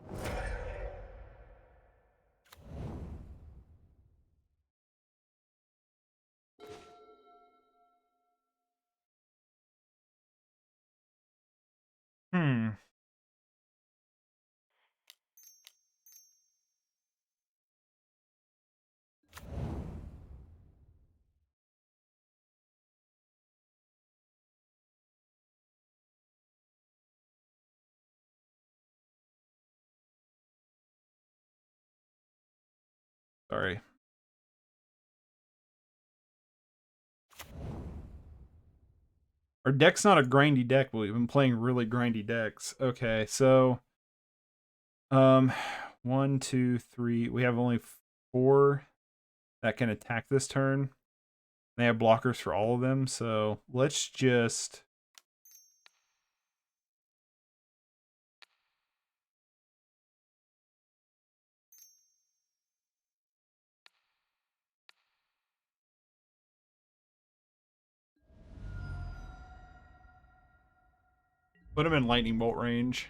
Hmm. Sorry. Our deck's not a grindy deck, but we've been playing really grindy decks. Okay, so um 1, 2, 3. We have only 4 that can attack this turn. They have blockers for all of them, so let's just put them in lightning bolt range.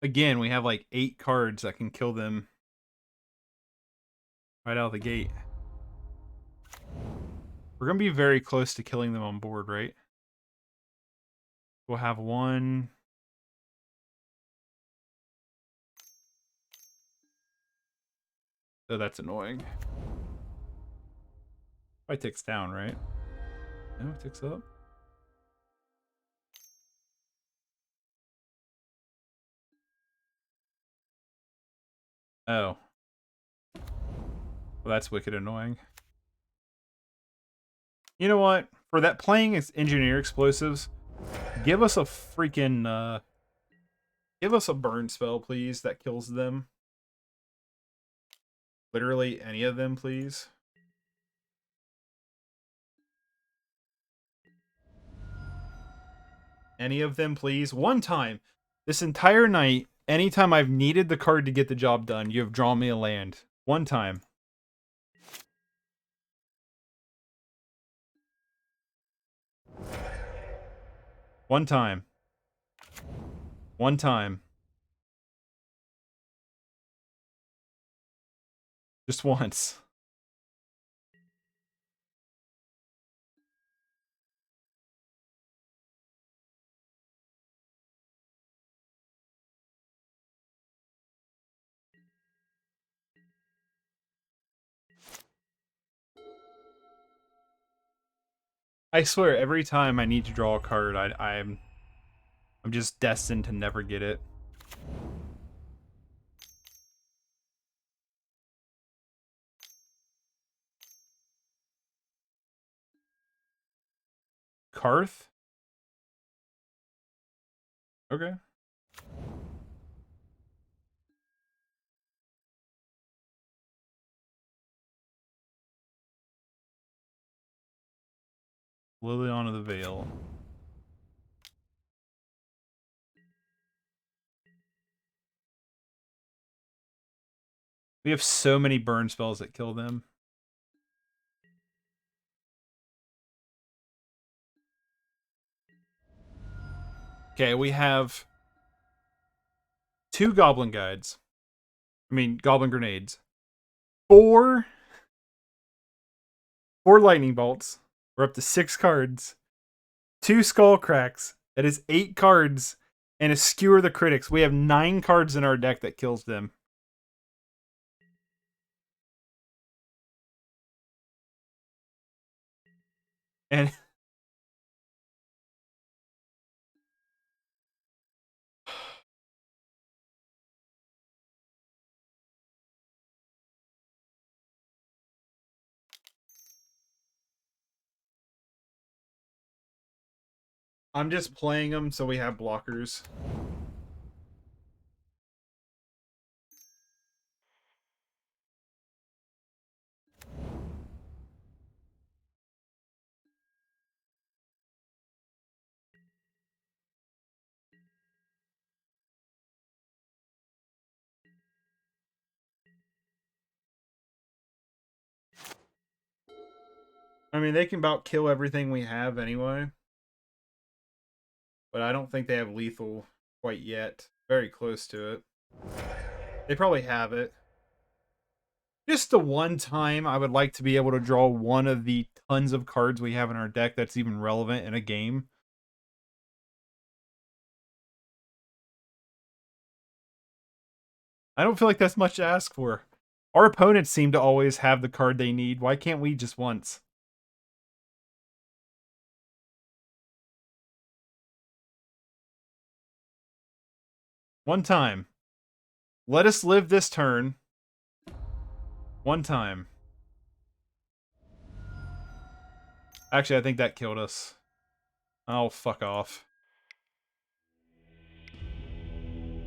Again, we have like 8 cards that can kill them right out of the gate. We're going to be very close to killing them on board, right? We'll have 1. So that's annoying. Probably ticks down, right? No, it ticks up. Oh. Well, that's wicked annoying. You know what? For that playing as engineer explosives, give us a freaking give us a burn spell, please, that kills them. Literally any of them, please. Any of them, please. One time. This entire night, anytime I've needed the card to get the job done, you have drawn me a land. One time. One time. One time. Just once. I swear, every time I need to draw a card, I'm just destined to never get it. Karth? Okay. Liliana the Veil. We have so many burn spells that kill them. Okay, we have 2 goblin guides. I mean, goblin grenades. 4 lightning bolts. We're up to 6 cards. 2 skull cracks. That is 8 cards. And a skewer the critics. We have 9 cards in our deck that kills them. And I'm just playing them so we have blockers. I mean, they can about kill everything we have anyway. But I don't think they have lethal quite yet. Very close to it. They probably have it. Just the one time I would like to be able to draw one of the tons of cards we have in our deck that's even relevant in a game. I don't feel like that's much to ask for. Our opponents seem to always have the card they need. Why can't we just once? One time. Let us live this turn. One time. Actually, I think that killed us. Oh, fuck off.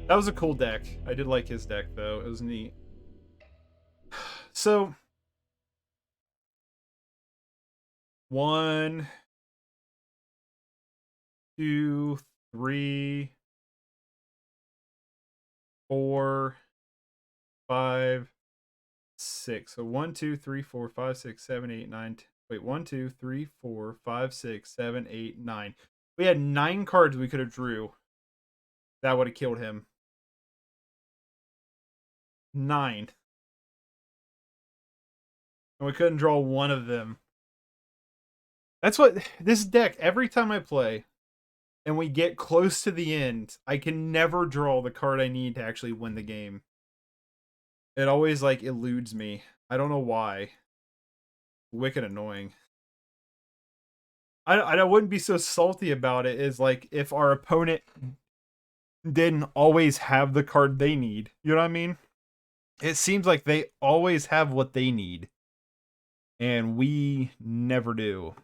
That was a cool deck. I did like his deck, though. It was neat. So, 1, 2, 3, 4, 5, 6. So 1, 2, 3, 4, 5, 6, 7, 8, 9. Wait, 1, 2, 3, 4, 5, 6, 7, 8, 9. We had 9 cards we could have drew. That would have killed him. 9. And we couldn't draw one of them. That's what this deck, every time I play and we get close to the end, I can never draw the card I need to actually win the game. It always like eludes me. I don't know why. Wicked annoying. I wouldn't be so salty about it is like if our opponent didn't always have the card they need. You know what I mean? It seems like they always have what they need. And we never do.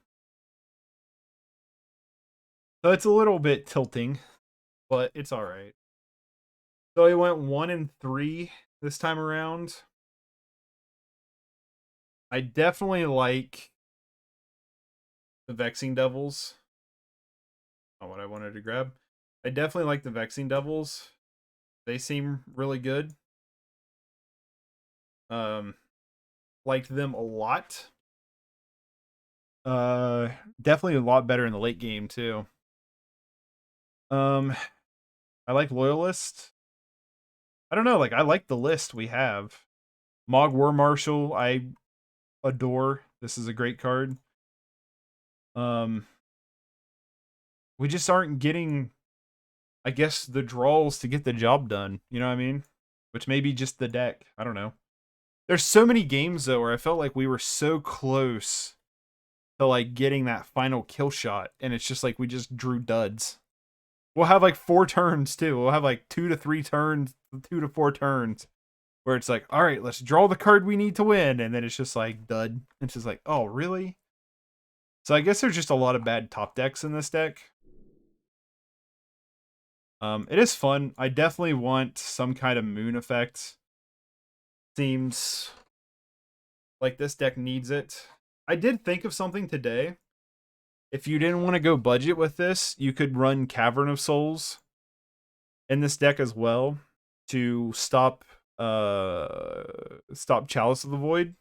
So it's a little bit tilting, but it's alright. So he went 1 and 3 this time around. I definitely like the Vexing Devils. Not what I wanted to grab. I definitely like the Vexing Devils. They seem really good. Liked them a lot. Definitely a lot better in the late game too. I like Loyalist. I don't know, like I like the list we have. Mog War Marshal, I adore. This is a great card. We just aren't getting, I guess, the draws to get the job done. You know what I mean? Which may be just the deck. I don't know. There's so many games though where I felt like we were so close to like getting that final kill shot, and it's just like we just drew duds. We'll have like 4 turns too. We'll have like 2 to 3 turns, 2 to 4 turns, where it's like, all right, let's draw the card we need to win, and then it's just like dud. It's just like, oh really? So I guess there's just a lot of bad top decks in this deck. It is fun. I definitely want some kind of moon effect. Seems like this deck needs it. I did think of something today. If you didn't want to go budget with this, you could run Cavern of Souls in this deck as well to stop Chalice of the Void,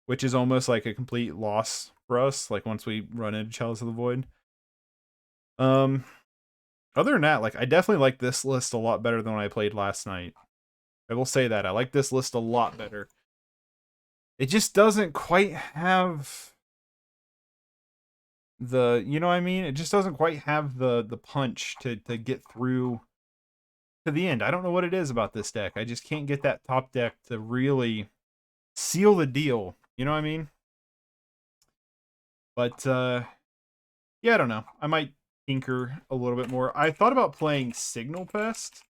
which is almost like a complete loss for us, like once we run into Chalice of the Void. Other than that, like I definitely like this list a lot better than when I played last night. I will say that. I like this list a lot better. It just doesn't quite have the, you know what I mean? It just doesn't quite have the punch to get through to the end. I don't know what it is about this deck. I just can't get that top deck to really seal the deal. You know what I mean? But yeah, I don't know. I might tinker a little bit more. I thought about playing Signal Pest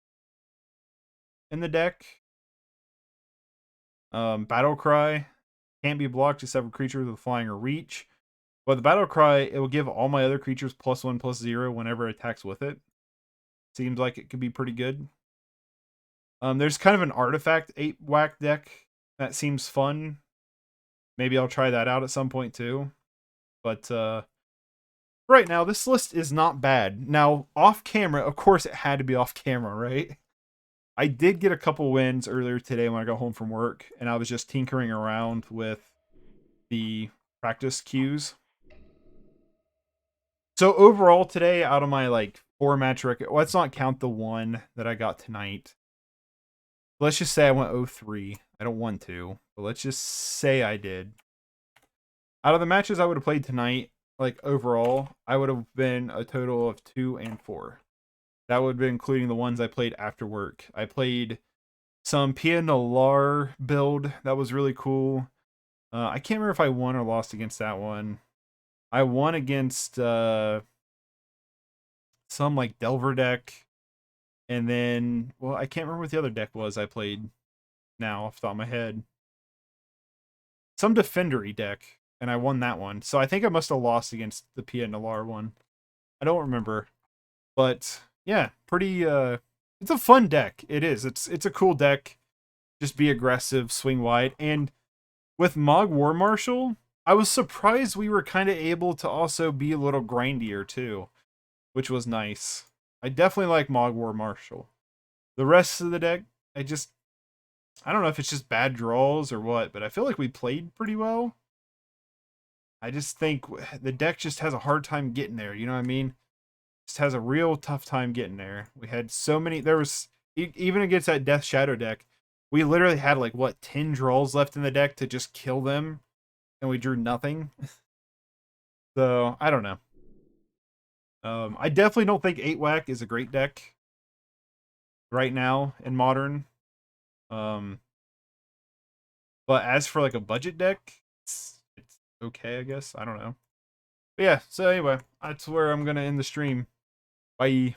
in the deck. Battle Cry can't be blocked except for creatures with flying or reach. But the Battle Cry, it will give all my other creatures +1/+0 whenever it attacks with it. Seems like it could be pretty good. There's kind of an artifact 8-whack deck that seems fun. Maybe I'll try that out at some point too. But right now, this list is not bad. Now, off camera, of course it had to be off camera, right? I did get a couple wins earlier today when I got home from work, and I was just tinkering around with the practice cues. So overall today, out of my like 4-match record, let's not count the one that I got tonight. Let's just say I went 0-3. I don't want to, but let's just say I did. Out of the matches I would have played tonight, like overall, I would have been a total of 2-4. That would have been including the ones I played after work. I played some Pia Nalar build. That was really cool. I can't remember if I won or lost against that one. I won against some like Delver deck. And then, well, I can't remember what the other deck was I played now off the top of my head. Some Defendery deck, and I won that one. So I think I must have lost against the Pia Nalar one. I don't remember. But yeah, pretty it's a fun deck. It is. It's a cool deck. Just be aggressive, swing wide. And with Mog War Marshal, I was surprised we were kind of able to also be a little grindier too, which was nice. I definitely like Mog War Marshal. The rest of the deck, I don't know if it's just bad draws or what, but I feel like we played pretty well. I just think the deck just has a hard time getting there, you know what I mean? Just has a real tough time getting there. We had so many, there was, even against that Death Shadow deck, we literally had like, what, 10 draws left in the deck to just kill them, and we drew nothing. So, I don't know. I definitely don't think 8-Whack is a great deck right now in Modern. But as for like a budget deck, it's okay, I guess. I don't know. But yeah, so anyway, that's where I'm going to end the stream. Bye.